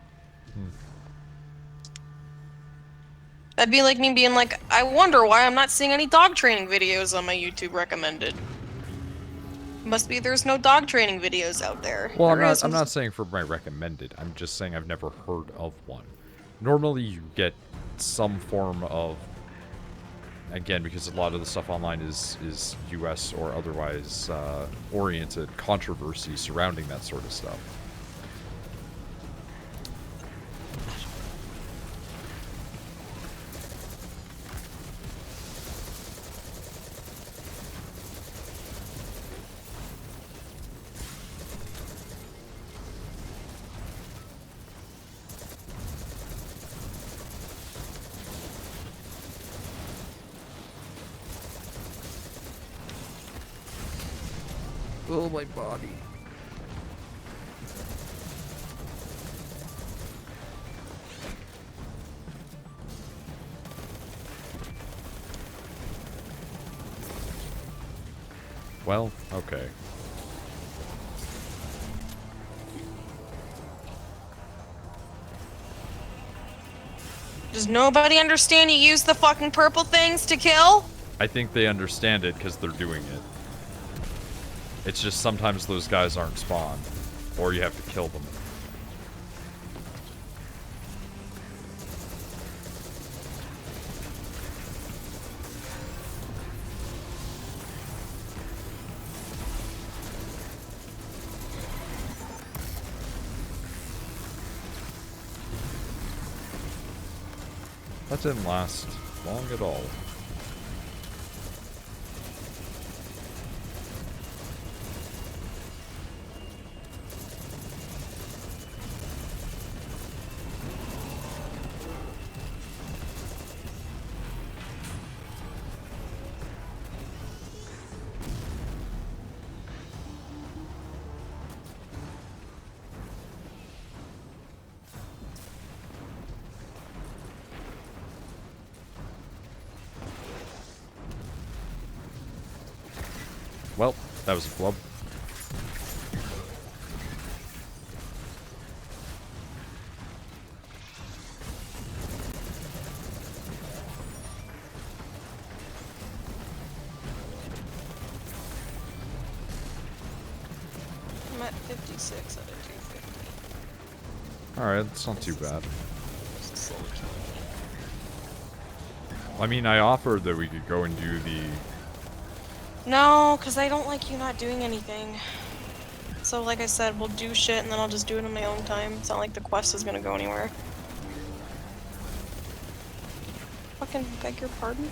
That'd be like me being like, I wonder why I'm not seeing any dog training videos on my YouTube recommended. Must be there's no dog training videos out there. Well, There I'm not saying for my recommended. I'm just saying I've never heard of one. Normally, you get some form of, again, because a lot of the stuff online is US or otherwise oriented controversy surrounding that sort of stuff. Oh, my body. Well, okay. Does nobody understand you use the fucking purple things to kill? I think they understand it because they're doing it. It's just sometimes those guys aren't spawned, or you have to kill them. That didn't last long at all. Well, that was a flub. I'm at 56 out of 250. Alright, that's not too bad. I mean, I offered that we could go and do the... No, because I don't like you not doing anything. So like I said, we'll do shit and then I'll just do it in my own time. It's not like the quest is gonna go anywhere. Fucking beg your pardon?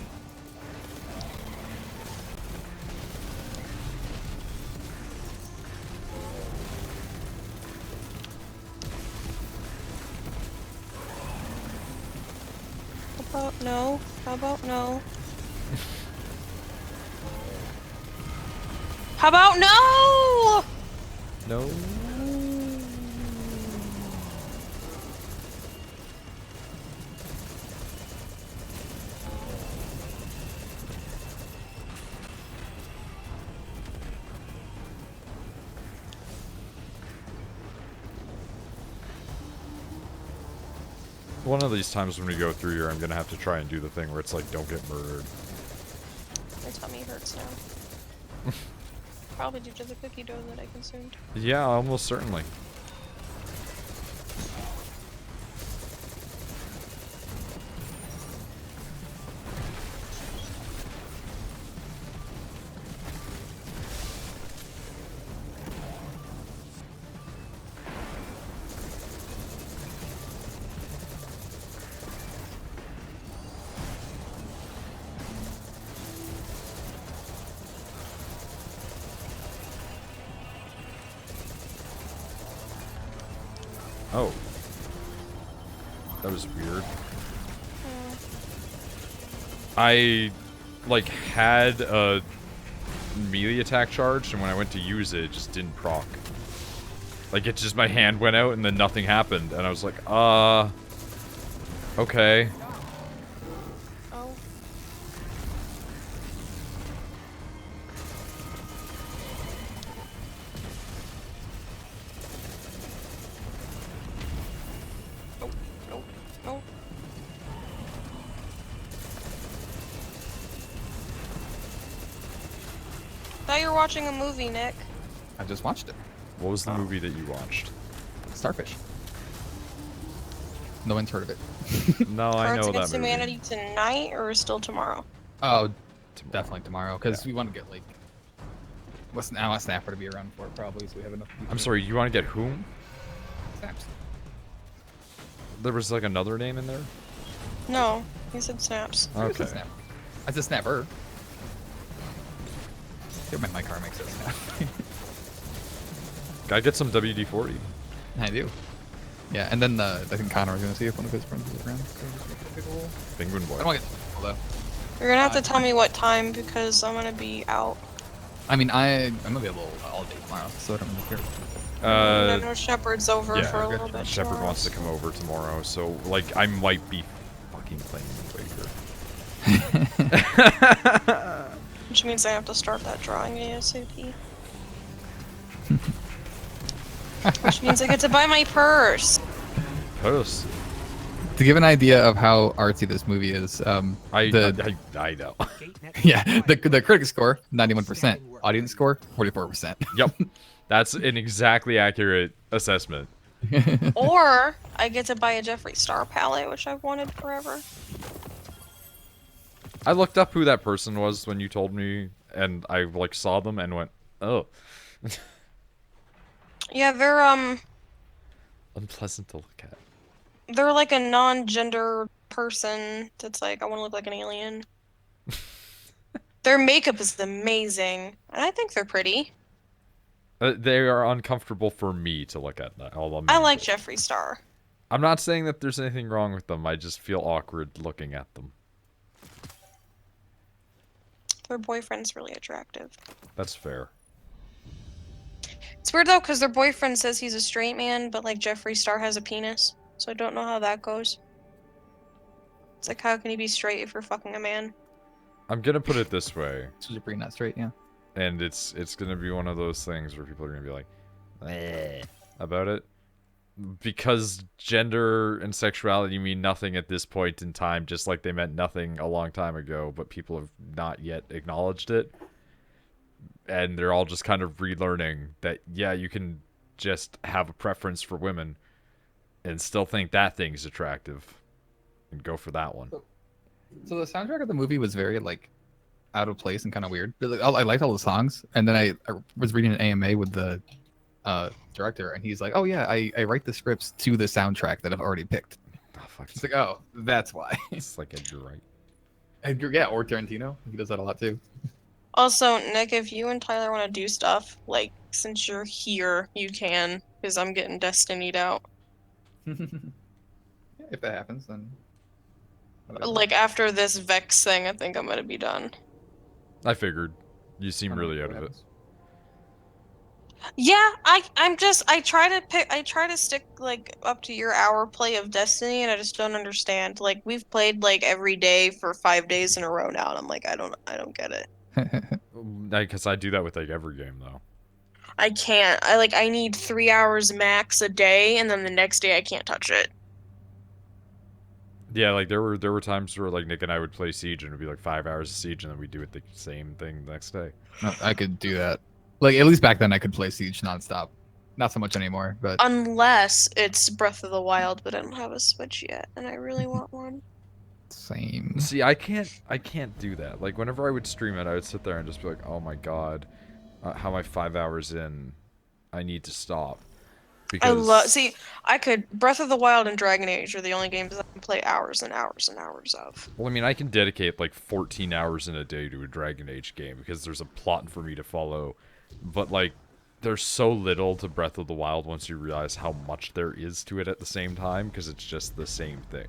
How about no? How about no? How about no? No. One of these times when we go through here, I'm gonna have to try and do the thing where it's like, don't get murdered. My tummy hurts now. Probably due to the cookie dough that I consumed. Yeah, almost certainly. Oh. That was weird. I, like, had a melee attack charged, and when I went to use it, it just didn't proc. Like, it just, my hand went out, and then nothing happened, and I was like, okay. Oh. Nope, nope, nope. Thought you were watching a movie, Nick. I just watched it. What was the movie that you watched? Starfish. No one's heard of it. No, I Cards know that Against movie. Humanity tonight or still tomorrow? Oh, Tomorrow. definitely tomorrow, because Yeah. we want to get like. I want Snapper to be around for it probably, so we have enough. people. I'm sorry, you want to get whom? Snaps. There was, like, another name in there? No, he said snaps. Okay. Snap. I said Snapper. Get my car makes it snap. Gotta get some WD-40. I do. Yeah, and then I think Connor was gonna see if one of his friends was around. Penguin I Boy. don't want to get although. You're gonna have to tell me what time because I'm gonna be out. I mean, I'm available all day tomorrow, so I don't really care. I know Shepard's over yeah, for a little bit. Shepard tomorrow. wants to come over tomorrow, so, like, I might be fucking playing Wind Waker. Which means I have to start that drawing ASAP. Which means I get to buy my purse. Post. To give an idea of how artsy this movie is, I know. yeah, the critic score 91%, audience score 44%. Yep. That's an exactly accurate assessment. Or I get to buy a Jeffree Star palette, which I've wanted forever. I looked up who that person was when you told me, and I, like, saw them and went, oh. Yeah, they're Unpleasant to look at. they're like a non-gender person that's like, I want to look like an alien. Their makeup is amazing, and I think they're pretty. They are uncomfortable for me to look at. I'll admit I like it. Jeffree Star. I'm not saying that there's anything wrong with them. I just feel awkward looking at them. Their boyfriend's really attractive. That's fair. It's weird though, because their boyfriend says he's a straight man, but like Jeffree Star has a penis, so I don't know how that goes. It's like, how can you be straight if you're fucking a man? I'm gonna put it this way, So you're bringing that straight, yeah. and it's gonna be one of those things where people are gonna be like, "Eh," about it, because gender and sexuality mean nothing at this point in time, just like they meant nothing a long time ago, but people have not yet acknowledged it. And they're all just kind of relearning that, yeah, you can just have a preference for women and still think that thing's attractive and go for that one. So the soundtrack of the movie was very like out of place and kind of weird. But, like, I liked all the songs, and then I was reading an AMA with the director, and he's like, "Oh yeah, I write the scripts to the soundtrack that I've already picked." Oh, fuck. It's like, oh, that's why. It's like Edgar Wright. Yeah, or Tarantino. He does that a lot too. Also, Nick, if you and Tyler want to do stuff, like, since you're here, you can, because I'm getting Destinied out. Yeah, if that happens, then. whatever. Like, after this Vex thing, I think I'm gonna be done. I figured. You seem I don't know really what out of it. happens. Yeah, I try to stick, like, up to your hour play of Destiny, and I just don't understand. Like, we've played, like, every day for 5 days in a row now, and I'm like, I don't get it. Because I do that with, like, every game, though. I can't. I need 3 hours max a day, and then the next day I can't touch it. Yeah, like, there were times where, like, Nick and I would play Siege, and it would be, like, 5 hours of Siege, and then we'd do it the same thing the next day. No, I could do that. Like at least back then, I could play Siege nonstop. Not so much anymore, but Unless it's Breath of the Wild, but I don't have a Switch yet, and I really want one. same. See, I can't do that. Like, whenever I would stream it, I would sit there and just be like, oh my god, how am I 5 hours in? I need to stop. Because I could Breath of the Wild and Dragon Age are the only games that I can play hours and hours and hours of. Well, I mean, I can dedicate like 14 hours in a day to a Dragon Age game because there's a plot for me to follow. But like, there's so little to Breath of the Wild once you realize how much there is to it at the same time, because it's just the same thing.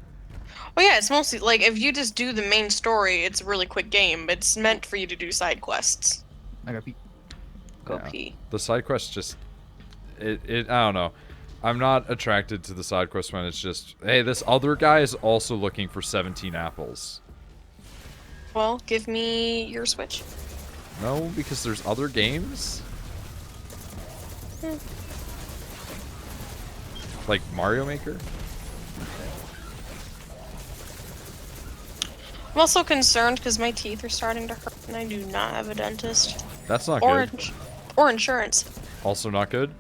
Well, yeah, it's mostly like if you just do the main story, it's a really quick game. It's meant for you to do side quests. I got pee. Go Yeah. pee. The side quests just, I don't know. I'm not attracted to the side quest when it's just, hey, this other guy is also looking for 17 apples. Well, give me your Switch. No, because there's other games. Like Mario Maker? I'm also concerned because my teeth are starting to hurt and I do not have a dentist. That's not Or, good. or insurance. Also not good?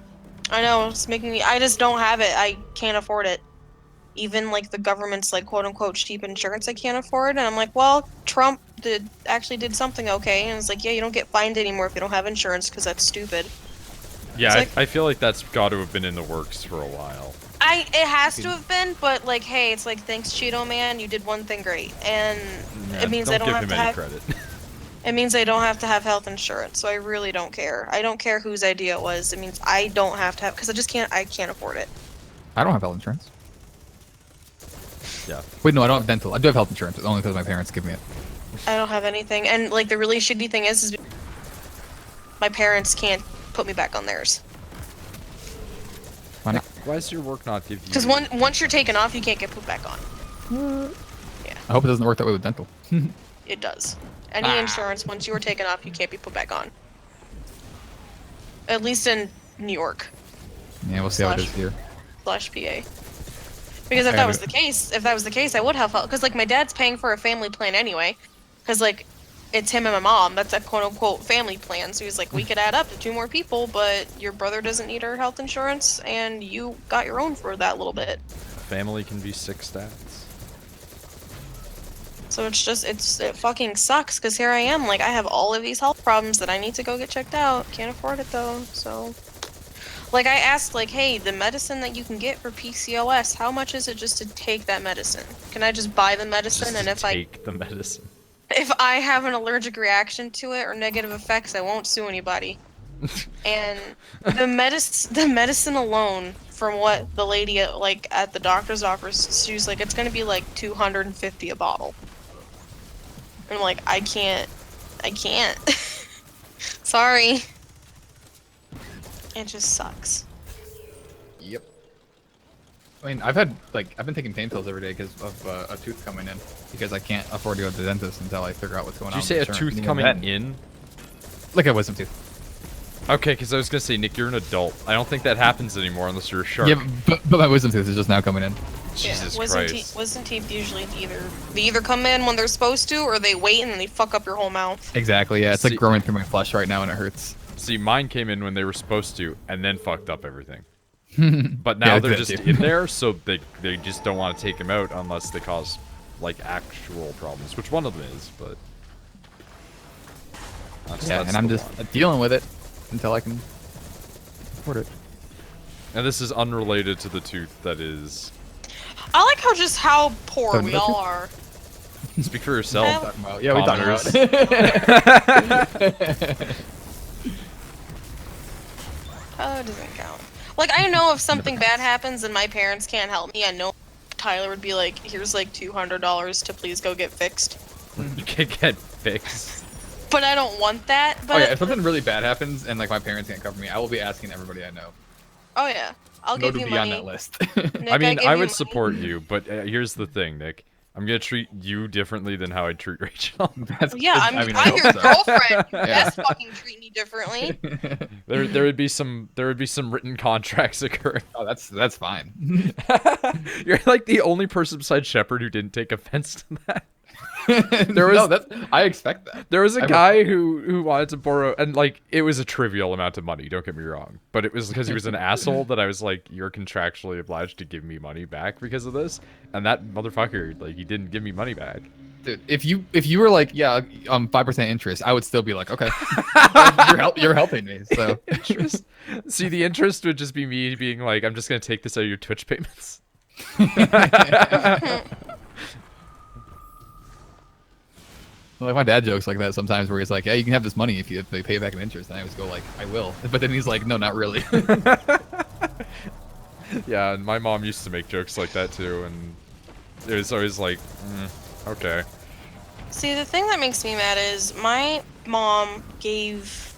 I know, it's making me. I just don't have it. I can't afford it. Even like the government's like quote unquote cheap insurance, I can't afford. And I'm like, well, Trump actually did something okay. And it's like, yeah, you don't get fined anymore if you don't have insurance because that's stupid. Yeah, It's I feel like that's got to have been in the works for a while. It has to have been, but like, hey, it's like, thanks, Cheeto Man, you did one thing great, and it means I don't give have him to any have. credit. It means I don't have to have health insurance, so I really don't care. I don't care whose idea it was. It means I don't have to have, because I just can't. I can't afford it. I don't have health insurance. Yeah. Wait, no, I don't have dental. I do have health insurance, but only because my parents give me it. I don't have anything, and like the really shitty thing is my parents can't put me back on theirs. Why not? Why does your work not give you... Because once you're taken off, you can't get put back on. I hope it doesn't work that way with dental. It does. Any insurance, once you are taken off, you can't be put back on. At least in New York. Yeah, we'll see how it is here. / PA. Because if that was the case, I would have help. Because like my dad's paying for a family plan anyway. Because like it's him and my mom. That's a quote unquote family plan. So he's like, we could add up to 2 more people, but your brother doesn't need our health insurance, and you got your own for that little bit. Family can be 6 stats. So it's just it fucking sucks. Because here I am, like I have all of these health problems that I need to go get checked out. Can't afford it though. So. Like, I asked, like, hey, the medicine that you can get for PCOS, how much is it just to take that medicine? Can I just buy the medicine, Just and to take the medicine. if I have an allergic reaction to it or negative effects, I won't sue anybody. And the medicine alone, from what the lady at the doctor's office, she was like, it's gonna be like $250 a bottle. And I'm like, I can't. Sorry. It just sucks. Yep. I mean, I've been taking pain pills every day because of a tooth coming in. Because I can't afford to go to the dentist until I figure out what's going on. Did you say with a insurance. tooth Even coming then, in? Like a wisdom tooth. Okay, because I was going to say, Nick, you're an adult. I don't think that happens anymore unless you're a shark. Yeah, but my wisdom tooth is just now coming in. Jesus wisdom Christ. Wisdom teeth usually they either come in when they're supposed to, or they wait and then they fuck up your whole mouth. Exactly, yeah. It's See- like growing through my flesh right now and it hurts. See, mine came in when they were supposed to, and then fucked up everything. But Yeah, now I they're did just too. in there, so they just don't want to take them out unless they cause, like, actual problems, which one of them is, but... Yeah, and I'm just dealing with it until I can afford it. And this is unrelated to the tooth that is... I like how poor Seven we bucks? all are. Speak for yourself. Well- Talking about, yeah, we talking about. Oh, it doesn't count. Like, I know if something bad happens and my parents can't help me, I know Tyler would be like, here's like $200 to please go get fixed. You can get fixed. But I don't want that. But Oh yeah, if something really bad happens and like my parents can't cover me, I will be asking everybody I know. oh yeah, I'll No give to you be on money. that list. Nick, I mean, give I you would money. support you, but here's the thing, Nick. I'm gonna treat you differently than how I treat Rachel. That's, Yeah, I'm I your hope so. girlfriend. You Yeah. best fucking treat me differently. There would be some written contracts occurring. Oh, that's fine. You're like the only person besides Shepard who didn't take offense to that. There was, no, I expect that. There was a I guy who wanted to borrow, and like it was a trivial amount of money. Don't get me wrong, but it was because he was an asshole that I was like, you're contractually obliged to give me money back because of this. And that motherfucker, like, he didn't give me money back. Dude, if you were like, yeah, 5% interest, I would still be like, okay, you're helping me. So Interest. See, the interest would just be me being like, I'm just gonna take this out of your Twitch payments. Like my dad jokes like that sometimes, where he's like, "Yeah, you can have this money if they pay back in interest." And I always go like, "I will," but then he's like, "No, not really." Yeah, and my mom used to make jokes like that too, and it was always like, okay. See, the thing that makes me mad is my mom gave,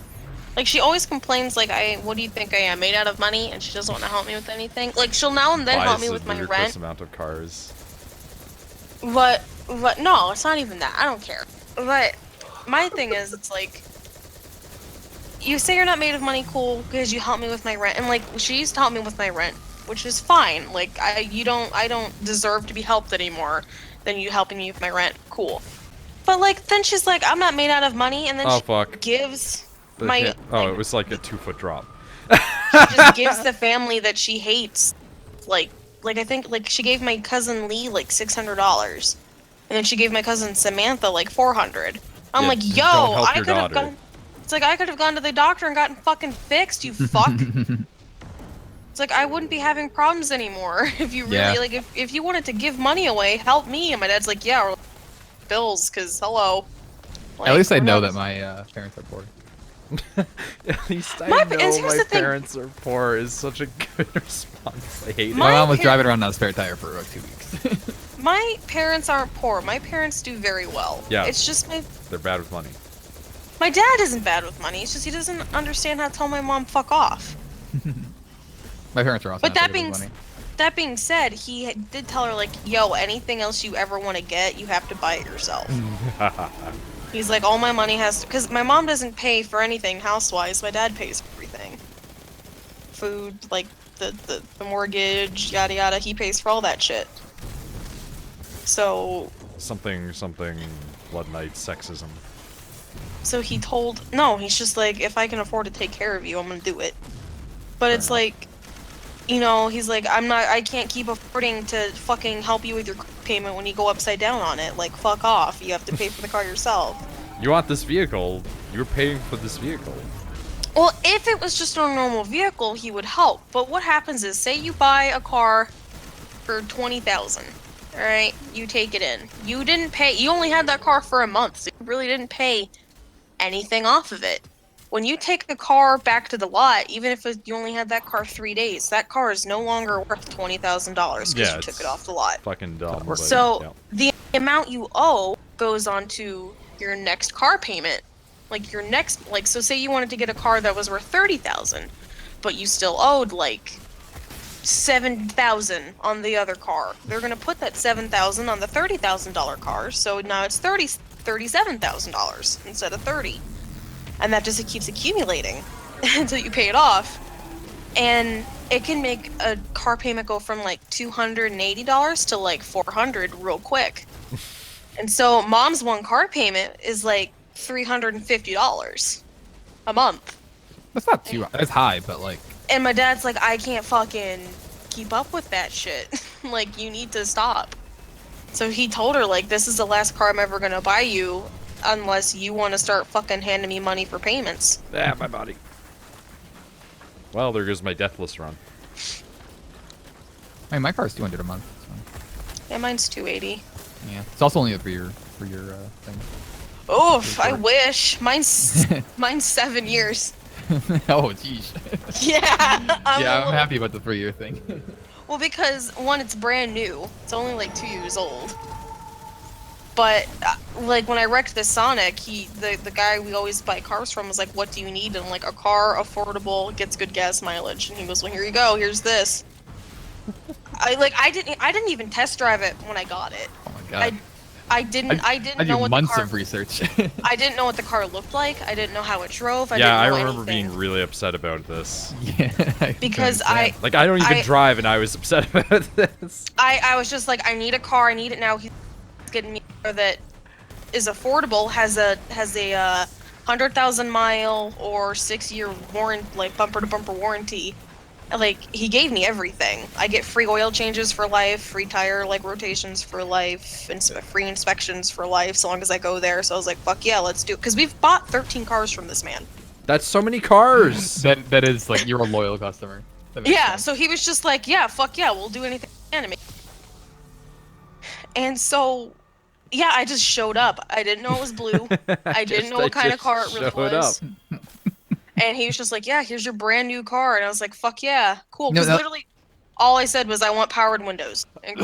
like, she always complains, like, what do you think I am, made out of money? And she doesn't want to help me with anything. Like, she'll now and then help me with my Buys a rent. ludicrous amount of cars. But, no, it's not even that. I don't care. But my thing is, it's like, you say you're not made of money, cool, because you help me with my rent. And, like, she used to help me with my rent, which is fine. Like, I don't deserve to be helped anymore than you helping me with my rent. Cool. But, like, then she's like, I'm not made out of money, and then she gives my... Oh, it was like a 2-foot drop. She just gives the family that she hates, like I think, like, she gave my cousin Lee, like, $600. And then she gave my cousin Samantha, like, $400. I'm Yeah, like, just yo, don't help I your could have daughter. gone... It's like, I could have gone to the doctor and gotten fucking fixed, you fuck. It's like, I wouldn't be having problems anymore if you really, Yeah. like, if you wanted to give money away, help me. And my dad's like, yeah, or bills, because, hello. Like, At least I we're know not- that my parents are poor. At least I My- know and here's my the thing. parents are poor is such a good response. I hate it. My My mom was par- driving around on a spare tire for like 2 weeks. My parents aren't poor. My parents do very well. Yeah. It's just They're bad with money. my dad isn't bad with money. It's just he doesn't understand how to tell my mom fuck off. My parents are also But not that very being good with money. that being said, he did tell her, like, yo, anything else you ever want to get, you have to buy it yourself. He's like, all my money has to, because my mom doesn't pay for anything house-wise. My dad pays for everything. Food, like the mortgage, yada yada. He pays for all that shit. So something Blood Knight sexism. So he told, no, he's just like, if I can afford to take care of you, I'm gonna do it. But it's like, you know, he's like, I can't keep affording to fucking help you with your car payment when you go upside down on it. Like, fuck off. You have to pay for the car yourself. You want this vehicle? You're paying for this vehicle. Well, if it was just a normal vehicle, he would help. But what happens is, say you buy a car for $20,000. Alright, you take it in. You didn't pay, you only had that car for a month, so you really didn't pay anything off of it. When you take a car back to the lot, even if you only had that car 3 days, that car is no longer worth $20,000 because Yeah, you took it's it off the lot. Fucking dumb. But, So yeah. the amount you owe goes on to your next car payment. Like your next, like, so say you wanted to get a car that was worth $30,000, but you still owed like $7,000 on the other car. They're gonna put that $7,000 on the $30,000 car, so now it's $37,000 instead of $30,000, and that just keeps accumulating until you pay it off. And it can make a car payment go from like $280 to like $400 real quick. And so mom's one car payment is like $350 a month. That's not too. That's high, but like. And my dad's like, I can't fucking keep up with that shit. Like, you need to stop. So he told her, like, this is the last car I'm ever gonna buy you unless you want to start fucking handing me money for payments. Ah, my body. Well, there goes my deathless run. I mean, my car's 200 a month. So. Yeah, mine's 280. Yeah, it's also only a 3-year thing. Oof, I wish. Mine's 7 years. Oh, jeez. Yeah. I'm happy about the 3-year thing. Well, because one, it's brand new. It's only like 2 years old. But like when I wrecked the Sonic, the guy we always buy cars from was like, "What do you need?" And I'm like, "A car, affordable, gets good gas mileage." And he goes, "Well, here you go. Here's this." I didn't even test drive it when I got it. Oh my god. I didn't I know do what months the car. of research. I didn't know what the car looked like. I didn't know how it drove. I Yeah, I didn't know remember anything. being really upset about this. Yeah. Because Like, I don't even drive, and I was upset about this. I was just like, I need a car. I need it now. He's getting me a car that is affordable, has a 100,000 mile or 6-year warrant, like bumper to bumper warranty. Like, he gave me everything. I get free oil changes for life, free tire like rotations for life, and free inspections for life so long as I go there. So I was like, fuck yeah, let's do it. Because we've bought 13 cars from this man. That's so many cars. that is like you're a loyal customer. That makes Yeah, sense. so he was just like, yeah, fuck yeah, we'll do anything to me. And so Yeah, I just showed up. I didn't know it was blue. I didn't know what kind of car it really was. And he was just like, "Yeah, here's your brand new car." And I was like, "Fuck yeah, cool." No, Because no. literally, all I said was, "I want powered windows." And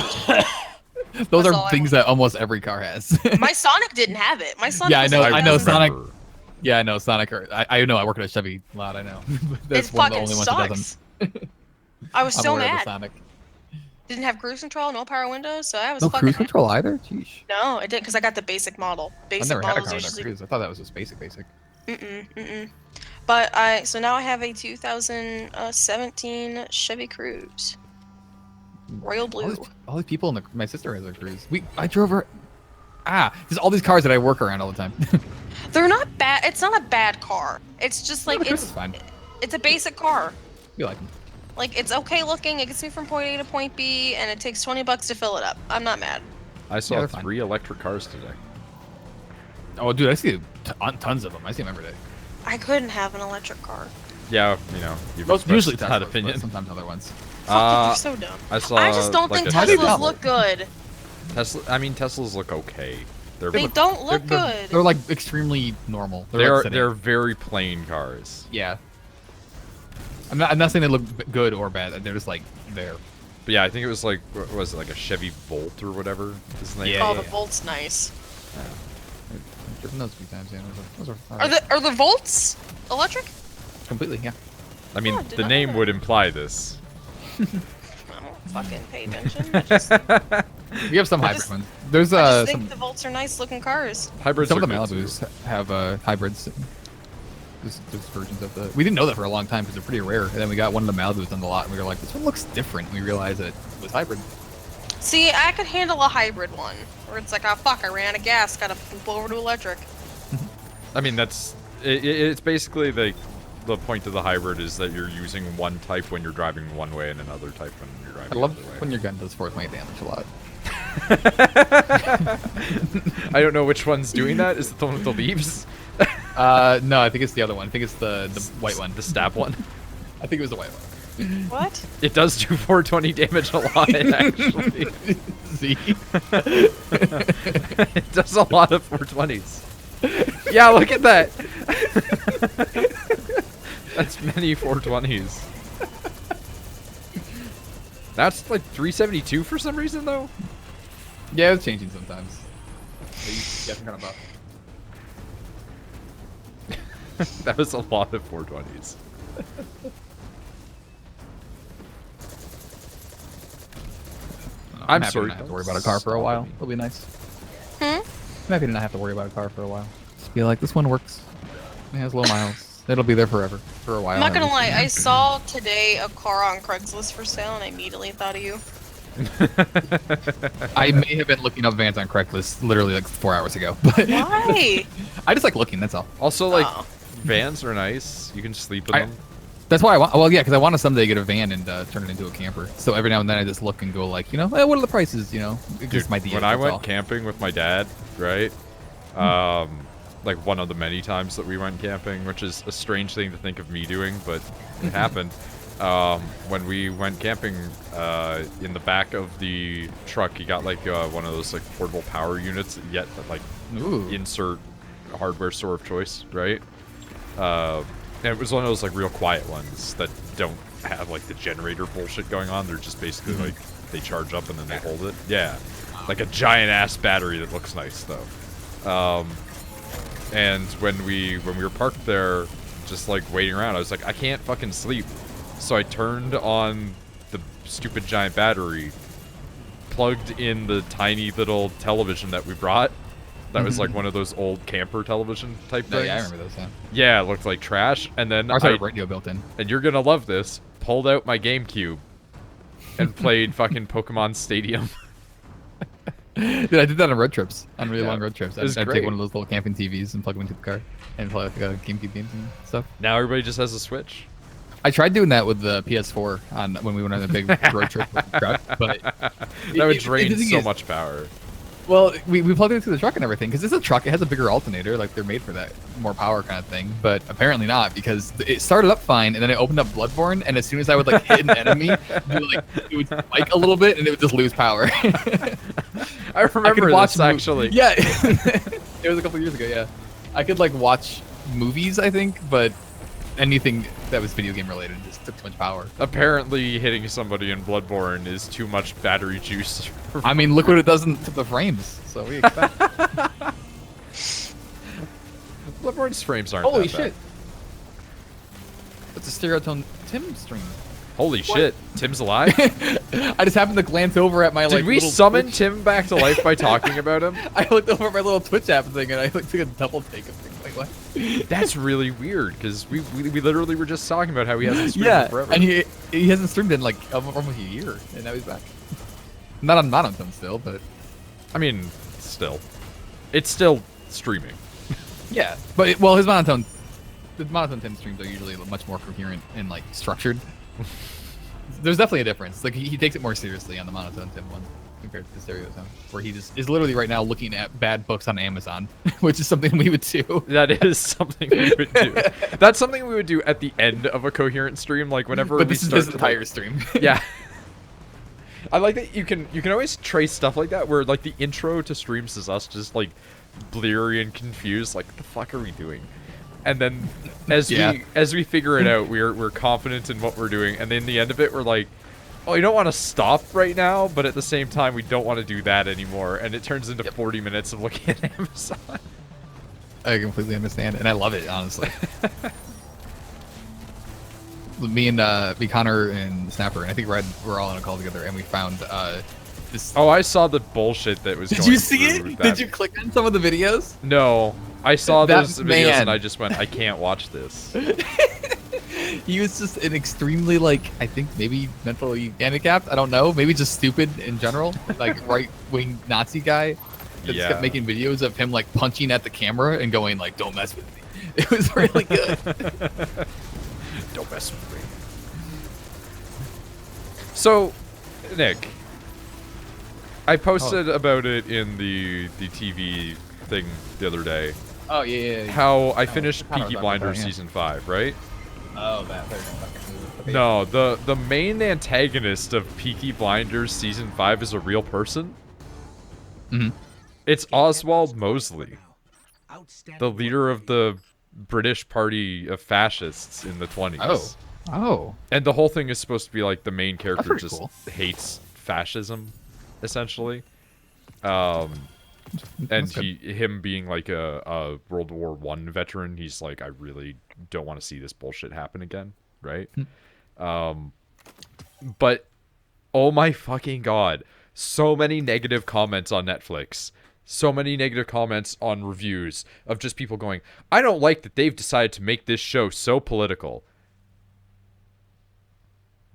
Those That's all are I things that almost every car has. my Sonic didn't have it. My Sonic. Yeah, I was know. like I know 2000. Sonic. Yeah, I know Sonic. I know. I work at a Chevy lot. I know. That's It one of the fucking only ones that doesn't. sucks. I was I'm so aware of the mad. Sonic. Didn't have cruise control, no power windows, so I was No fucking cruise happy. control either. Jeez. No, I didn't because I got the basic model. I've Basic never had a models car are without usually cruise. I thought that was just basic. mm-mm. But so now I have a 2017 Chevy Cruze, royal blue. All these people in my sister has a cruise. I drove her. There's all these cars that I work around all the time. They're not bad. It's not a bad car. It's just like the Cruise is fine. it's a basic car. You like them. Like it's okay looking. It gets me from point A to point B, and it takes $20 to fill it up. I'm not mad. I saw they're fine. 3 electric cars today. Oh, dude, I see tons of them. I see them every day. I couldn't have an electric car. Yeah, you know, you've Usually expressed that Teslas, opinion. but sometimes other ones. Fuck, you're so dumb. I saw. I just don't like, think a Tesla- Teslas look good. Teslas look okay. They don't look good. They're like extremely normal. They're like they're very plain cars. Yeah. I'm not saying they look good or bad. They're just like there. But yeah, I think it was like what was it, like a Chevy Volt or whatever his name. Yeah, Oh, yeah, the Volt's nice. I've driven those a few times. Yeah, those are Are the Volts electric? completely. Yeah. I mean, Oh, did the not know name that. would imply this. I don't fucking pay attention. I just We have some hybrid just- ones. There's think some the Volts are nice looking cars. Hybrids some are of the good, too. Malibus have hybrids. There's versions of the. We didn't know that for a long time because they're pretty rare. And then we got one of the Malibus on the lot, and we were like, "This one looks different." And we realized that it was hybrid. See, I could handle a hybrid one, where it's like, oh fuck, I ran out of gas, gotta pull over to electric. I mean, it's basically the point of the hybrid is that you're using one type when you're driving one way and another type when you're I driving love the other way. when your gun does 420 damage a lot. I don't know which one's doing that. Is it the one with the leaves? No, I think it's the other one. I think it's the white one. The stab one. I think it was the white one. What? It does do 420 damage a lot, actually. See? It does a lot of 420s. Yeah, look at that. That's many 420s. That's like 372 for some reason, though. Yeah, it's changing sometimes. Yeah, kind of buff. That was a lot of 420s. I'm happy sorry. to not have to worry about a car for a while. It'll be nice. Hmm? I'm happy to not have to worry about a car for a while. Just be like, this one works. It has low miles. It'll be there forever. For a while. I'm not at gonna least. lie, I saw today a car on Craigslist for sale and I immediately thought of you. I may have been looking up vans on Craigslist literally like 4 hours ago. But Why? I just like looking, that's all. Also, like, Oh. vans are nice. You can sleep in I- them. That's why I want. Well, yeah, because I want to someday get a van and turn it into a camper. So every now and then I just look and go like, what are the prices? It gives Dude, my deal. when I that's went all. camping with my dad, right? Like one of the many times that we went camping, which is a strange thing to think of me doing, but it happened. When we went camping, in the back of the truck, he got like one of those like portable power units, yet like Ooh. insert hardware store of choice, right? And it was one of those like real quiet ones that don't have like the generator bullshit going on. They're just basically like they charge up and then they hold it. Yeah, like a giant ass battery that looks nice though. And when we were parked there, just like waiting around, I was like, I can't fucking sleep. So I turned on the stupid giant battery, plugged in the tiny little television that we brought. That was like one of those old camper television type Oh, things. yeah, I remember those. Yeah. Yeah, it looked like trash. And then Ours had a radio built in. and you're gonna love this, pulled out my GameCube and played fucking Pokemon Stadium. Dude, I did that on road trips, on really Yeah, long road trips. it was I'd great. take one of those little camping TVs and plug them into the car and play like GameCube games and stuff. Now everybody just has a Switch. I tried doing that with the PS4 on when we went on a big road trip with the truck, but That would drain the thing so is- much power. Well, we plugged it into the truck and everything because it's a truck. It has a bigger alternator, like they're made for that, more power kind of thing. But apparently not because it started up fine and then it opened up Bloodborne, and as soon as I would like hit an enemy, it would spike a little bit and it would just lose power. I remember watch this actually. Yeah, it was a couple years ago. Yeah, I could like watch movies, I think, but anything that was video game related just took too much power. Apparently, hitting somebody in Bloodborne is too much battery juice. I mean, look what it does to the frames. So we expect. Bloodborne's frames aren't Holy that bad. shit! That's a Stereotone Tim stream. Holy shit, Tim's alive? I just happened to glance over at my Did we little summon Twitch. Tim back to life by talking about him? I looked over at my little Twitch app thing and I like took a double take of things like what? That's really weird, because we literally were just talking about how he hasn't streamed Yeah, in forever. and he hasn't streamed in like almost a year, and now he's back. Not on monotone still, but I mean, still. It's still streaming. yeah. But his monotone, the monotone Tim streams are usually much more coherent and like structured. There's definitely a difference. Like he takes it more seriously on the monotone Tim one compared to the Stereotone, where he just is literally right now looking at bad books on Amazon, which is something we would do. That is something we would do. That's something we would do at the end of a coherent stream, like whenever But we this is start his to, entire stream. Yeah. I like that you can always trace stuff like that, where like the intro to streams is us just like bleary and confused, like what the fuck are we doing? And then as we figure it out, we're confident in what we're doing, and then the end of it we're like, oh, you don't want to stop right now, but at the same time we don't want to do that anymore, and it turns into 40 minutes of looking at Amazon. I completely understand, and I love it, honestly. Me, Connor, and Snapper, and I think we're all on a call together, and we found this. Oh, I saw the bullshit that was Did going you see through it? that. Did you click on some of the videos? No. I saw That those videos man. and I just went, I can't watch this. He was just an extremely, like, I think maybe mentally handicapped. I don't know. Maybe just stupid in general. Like, right-wing Nazi guy that just Yeah. kept making videos of him, like, punching at the camera and going, like, don't mess with me. It was really good. Don't mess with me. So, Nick, I posted about it in the TV thing the other day. Oh, yeah. How I finished Connor Peaky was talking Blinders about it, yeah. season 5, right? Oh, that. Okay. No, the main antagonist of Peaky Blinders season 5 is a real person. Mhm. It's Oswald Mosley, the leader of the British party of fascists in the 20s. Oh. And the whole thing is supposed to be like the main character pretty just cool. hates fascism, essentially. And That's good. him being like a World War I veteran, he's like, I really don't want to see this bullshit happen again, right? But oh my fucking god, so many negative comments on Netflix. So many negative comments on reviews of just people going, I don't like that they've decided to make this show so political.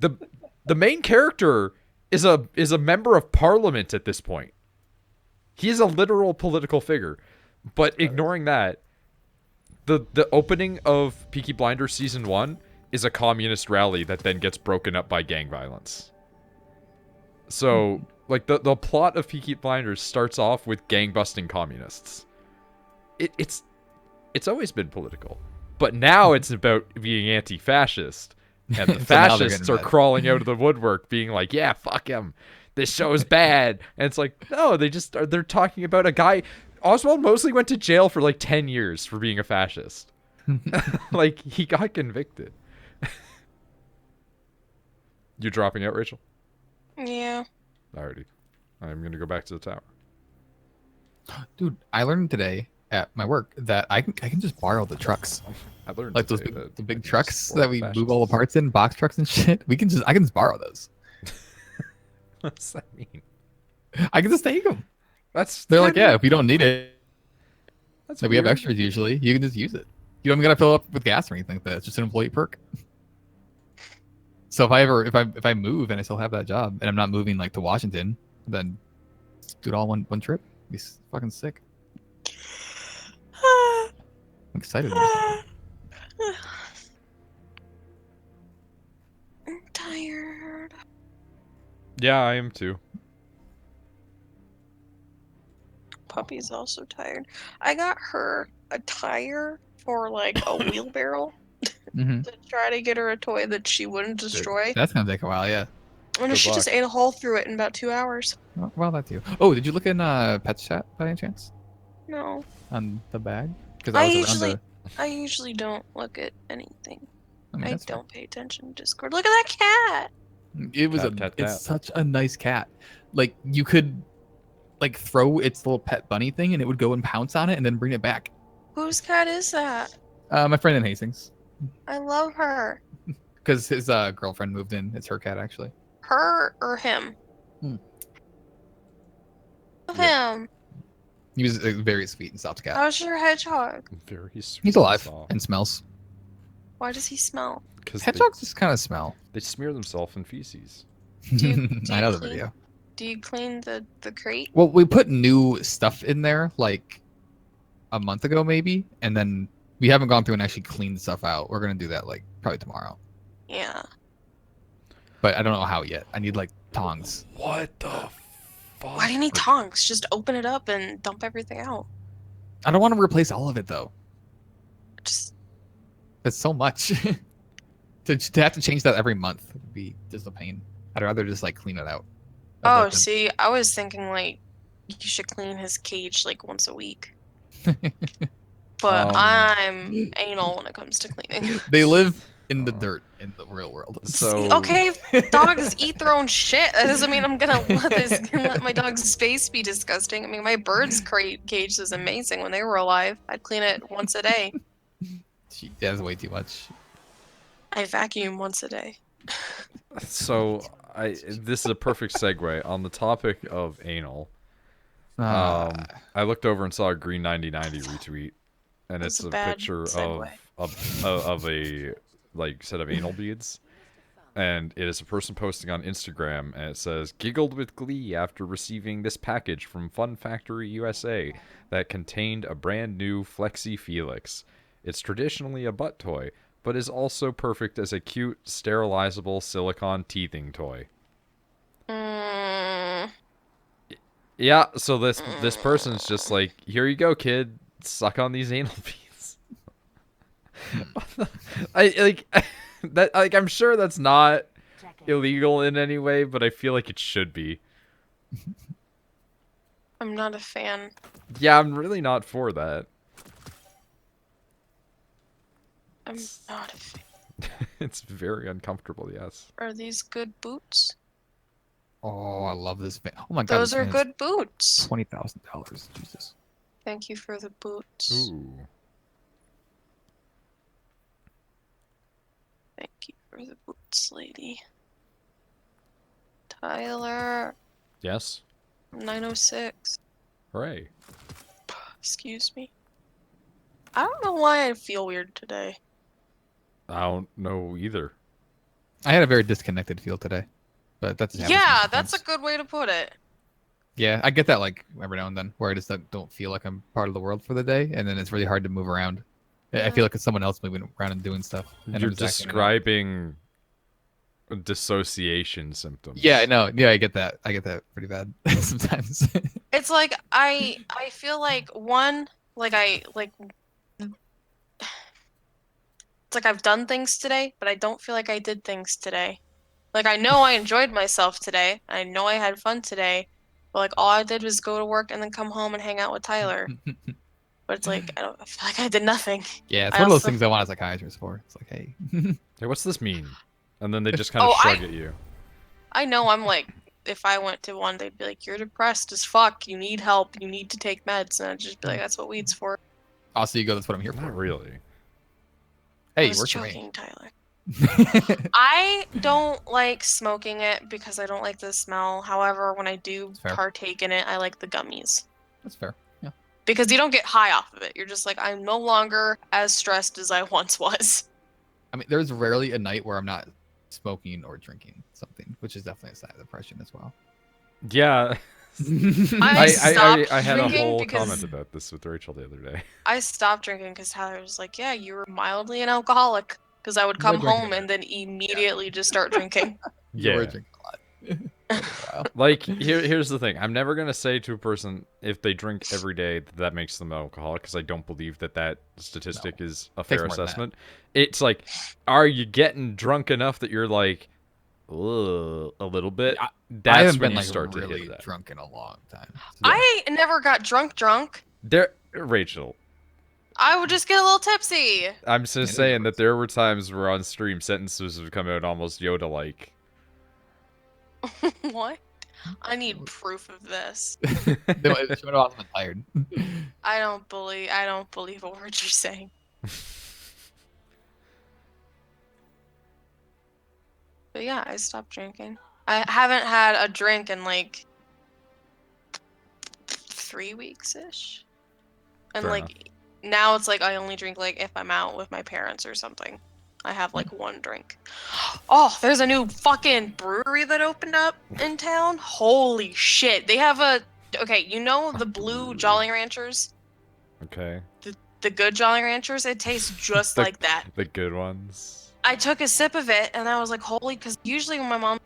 The main character is a member of parliament at this point. He is a literal political figure. But ignoring that, the opening of Peaky Blinders season 1 is a communist rally that then gets broken up by gang violence. So, like the plot of Peaky Blinders starts off with gang busting communists. It's always been political. But now it's about being anti-fascist. And the So now they're fascists getting are mad. crawling out of the woodwork being like, yeah, fuck him. This show's bad. And it's like, no, they're talking about a guy. Oswald Mosley went to jail for like 10 years for being a fascist. Like, he got convicted. You dropping out, Rachel? Yeah. Alrighty. I'm gonna go back to the tower. Dude, I learned today at my work that I can just borrow the trucks. I learned Like those today big, that the I big can trucks support that we move fascists. all the parts in, box trucks and shit. I can just borrow those. What does that mean? I can just take them. They're Like, yeah, if we don't need it, That's like we have weird. extras usually. You can just use it. You don't even gotta fill up with gas or anything like that. It's just an employee perk. So if I move and I still have that job and I'm not moving like to Washington, then just do it all one trip. Be fucking sick. I'm excited. I'm tired. Yeah, I am too. Puppy's also tired. I got her a tire for like a wheelbarrow Mm-hmm. to try to get her a toy that she wouldn't destroy. That's gonna take a while, yeah. And Good she just luck. ate a hole through it in about 2 hours. Well, that too. Oh, did you look in Pet Chat by any chance No. on the bag? Because I I was usually around I usually don't look at anything. I mean, I that's fair. don't pay attention to Discord. Look at that cat. It was Cat. it's such a nice cat. Like you could like throw its little pet bunny thing and it would go and pounce on it and then bring it back. Whose cat is that? My friend in Hastings, I love her. because his girlfriend moved in. It's her cat actually. Her or him? Hmm. Love Yeah. him. He was a very sweet and soft cat. How's your hedgehog? Very sweet. He's alive soft. and smells. Why does he smell? 'Cause Hedgehogs just kind of smell. they smear themselves in feces. Do you I know the clean- video. Do you clean the crate? Well, we put new stuff in there like a month ago, maybe, and then we haven't gone through and actually cleaned stuff out. We're gonna do that like probably tomorrow, Yeah. but I don't know how yet. I need like tongs. What the fuck? Why do you need tongs? Just open it up and dump everything out. I don't want to replace all of it though. Just That's so much. to have to change that every month would be just a pain. I'd rather just like clean it out. I'd oh, like to- see, I was thinking like you should clean his cage like once a week. But I'm anal when it comes to cleaning. They live in the dirt in the real world. So Okay, dogs eat their own shit. That doesn't mean I'm gonna let my dog's space be disgusting. I mean, my bird's cage is amazing. When they were alive, I'd clean it once a day. She has way too much. I vacuum once a day. So this is a perfect segue on the topic of anal. Ah. I looked over and saw a Green 9090 retweet, and That's it's a a bad picture segue. of a like set of anal beads, and it is a person posting on Instagram, and it says, "Giggled with glee after receiving this package from Fun Factory USA that contained a brand new Flexi Felix. It's traditionally a butt toy, but is also perfect as a cute, sterilizable silicone teething toy." Mm, Yeah, so this person's just like, "Here you go, kid. Suck on these anal beads." I like that. Like, I'm sure that's not illegal in any way, but I feel like it should be. I'm not a fan. Yeah, I'm really not for that. I'm not a fan. It's very uncomfortable. Yes. Are these good boots? Oh, I love this van. Oh my god, Those this are van is good boots. $20,000. Jesus. Thank you for the boots. Ooh. Thank you for the boots, lady. Tyler, Yes. 906. Hooray. Excuse me. I don't know why I feel weird today. I don't know either. I had a very disconnected feel today, but that's Yeah, that's a good way to put it. Yeah, I get that like every now and then, where I just don't feel like I'm part of the world for the day, and then it's really hard to move around. I feel like it's someone else moving around and doing stuff. And You're I'm just acting it out. describing dissociation symptoms. Yeah, I know. Yeah, I get that. I get that pretty bad sometimes. It's like I feel like one like I like it's like I've done things today, but I don't feel like I did things today. Like I know I enjoyed myself today. I know I had fun today. But like all I did was go to work and then come home and hang out with Tyler. But it's like I feel like I did nothing. Yeah, it's I one of those also- things I want a psychiatrist for. It's like, hey, Hey, what's this mean? And then they just kind of Oh, shrug at you. I know I'm like if I went to one, they'd be like, "You're depressed as fuck. You need help. You need to take meds." And I'd just be like, "That's what weed's for." also you go. That's what I'm here Not for. really. I Hey, was work for me. joking, Tyler. I don't like smoking it because I don't like the smell. However, when I do fair. partake in it, I like the gummies. That's fair. Yeah. Because you don't get high off of it. You're just like, I'm no longer as stressed as I once was. I mean, there's rarely a night where I'm not smoking or drinking something, which is definitely a sign of depression as well. Yeah. I stopped I had a drinking whole because- comment about this with Rachel the other day. I stopped drinking because Tyler was like, yeah, you were mildly an alcoholic. Because I would You were come drinking home a and then immediately just start drinking. You were Yeah. drinking a lot. For a while. Like, here's the thing. I'm never going to say to a person, if they drink every day, that makes them an alcoholic, because I don't believe that statistic is a fair more than that. assessment. It's like, are you getting drunk enough that you're like, ugh, a little bit. I That's haven't when been you like start to really hit that. drunk in a long time. So, I never got drunk. There, Rachel. I would just get a little tipsy. I'm just Yeah, saying that there were times where on stream sentences would come out almost Yoda-like. What? I need proof of this. She went off and tired. I don't believe a word you're saying. But yeah, I stopped drinking. I haven't had a drink in like 3 weeks ish. And Fair like now it's like I only drink like if I'm out with my parents or something. I have like one drink. Oh, there's a new fucking brewery that opened up in town. Holy shit. They have okay, you know the blue Jolly Ranchers? Okay. The good Jolly Ranchers? It tastes just The- like that. The good ones. I took a sip of it and I was like, holy, because usually when my mom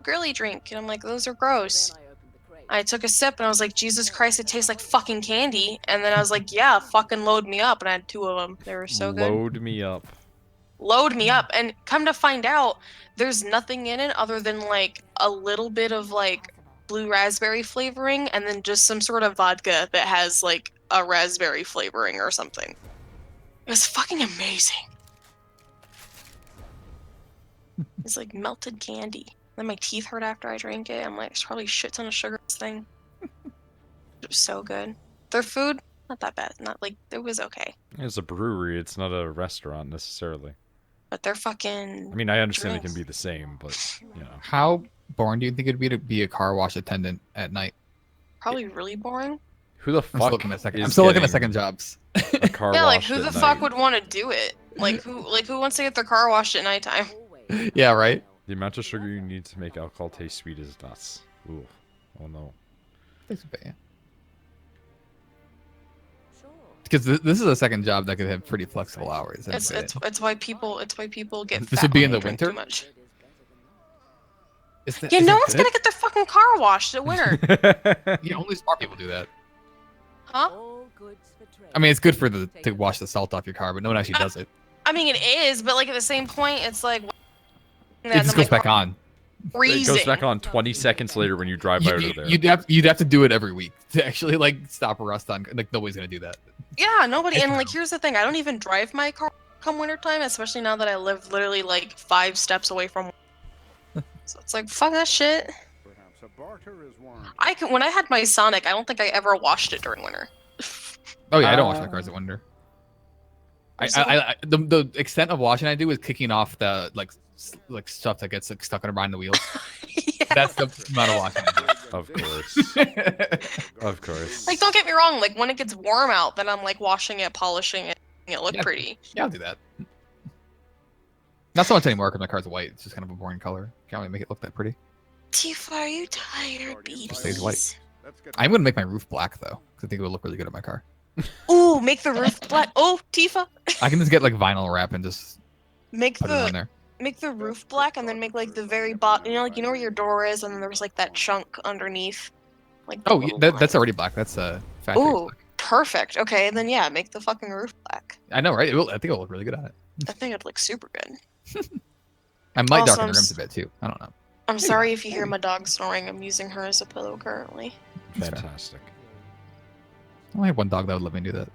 girly drink and I'm like, those are gross. Then I opened the crate. I took a sip and I was like, Jesus Christ, it tastes like fucking candy. And then I was like, yeah, fucking load me up. And I had 2 of them. They were so good. Load me up. Load me up. And come to find out, there's nothing in it other than like a little bit of like blue raspberry flavoring and then just some sort of vodka that has like a raspberry flavoring or something. It was fucking amazing. It's like melted candy. Then my teeth hurt after I drank it. I'm like, there's probably a shit ton of sugar in this thing. It was so good. Their food, not that bad. Not like, it was okay. It's a brewery. It's not a restaurant necessarily. But they're fucking... I mean, I understand it drinks. can be the same, but you know. How boring do you think it'd be to be a car wash attendant at night? Probably really boring. Who the I'm fuck still looking at second. is I'm still looking at getting second jobs. a car Yeah, like wash who at the night? fuck would want to do it? Like who wants to get their car washed at nighttime? Always. Yeah, right. The amount of sugar you need to make alcohol taste sweet is nuts. Ooh. Oh no. Sure. Because this is a second job that could have pretty flexible hours. It's why people get This fat would be when in they the drink winter? too much. It is better than Is that, Yeah, is no it one's good? gonna get their fucking car washed at winter, Yeah, only smart people do that. huh? all goods for trade. I mean, it's good for to wash the salt off your car, but no one actually does it. I mean, it is, but like at the same point, it's like It just goes back on. It goes back on 20 seconds later when you drive out of there. You'd have to do it every week to actually like stop a rust on. Like nobody's gonna do that. Yeah, nobody. And It's like, here's the thing: I don't even drive my car come wintertime, especially now that I live literally like 5 steps away from. So it's like, fuck that shit. Perhaps a barter is warranted. When I had my Sonic, I don't think I ever washed it during winter. Oh yeah, I don't wash my cars at winter. The extent of washing I do is kicking off the like stuff that gets like, stuck behind the wheels. Yeah. That's the amount of washing I Of course. do. Of course. Like, don't get me wrong. Like, when it gets warm out, then I'm like washing it, polishing it, making it look Yeah. pretty. Yeah, I'll do that. Not so much anymore because my car's white. It's just kind of a boring color. Can't really make it look that pretty. Tifa, are you tired, baby? Stays white. Let's get I'm gonna make my roof black though, because I think it would look really good on my car. Ooh, make the roof black. Oh, Tifa, I can just get like vinyl wrap and just make put it on the there. make the roof black, and then make like the very bottom. You know where your door is, and then there's like that chunk underneath. Like. the Oh, little that's line. already black. That's factory Ooh, black. perfect. Okay, then yeah, make the fucking roof black. I know, right? I think it'll look really good on it. I think it'd look super good. I might Also, darken I'm the rims s- a bit too. I don't know. I'm sorry if you hear my dog snoring. I'm using her as a pillow currently. That's fair. Fantastic. I only have one dog that would let me do that.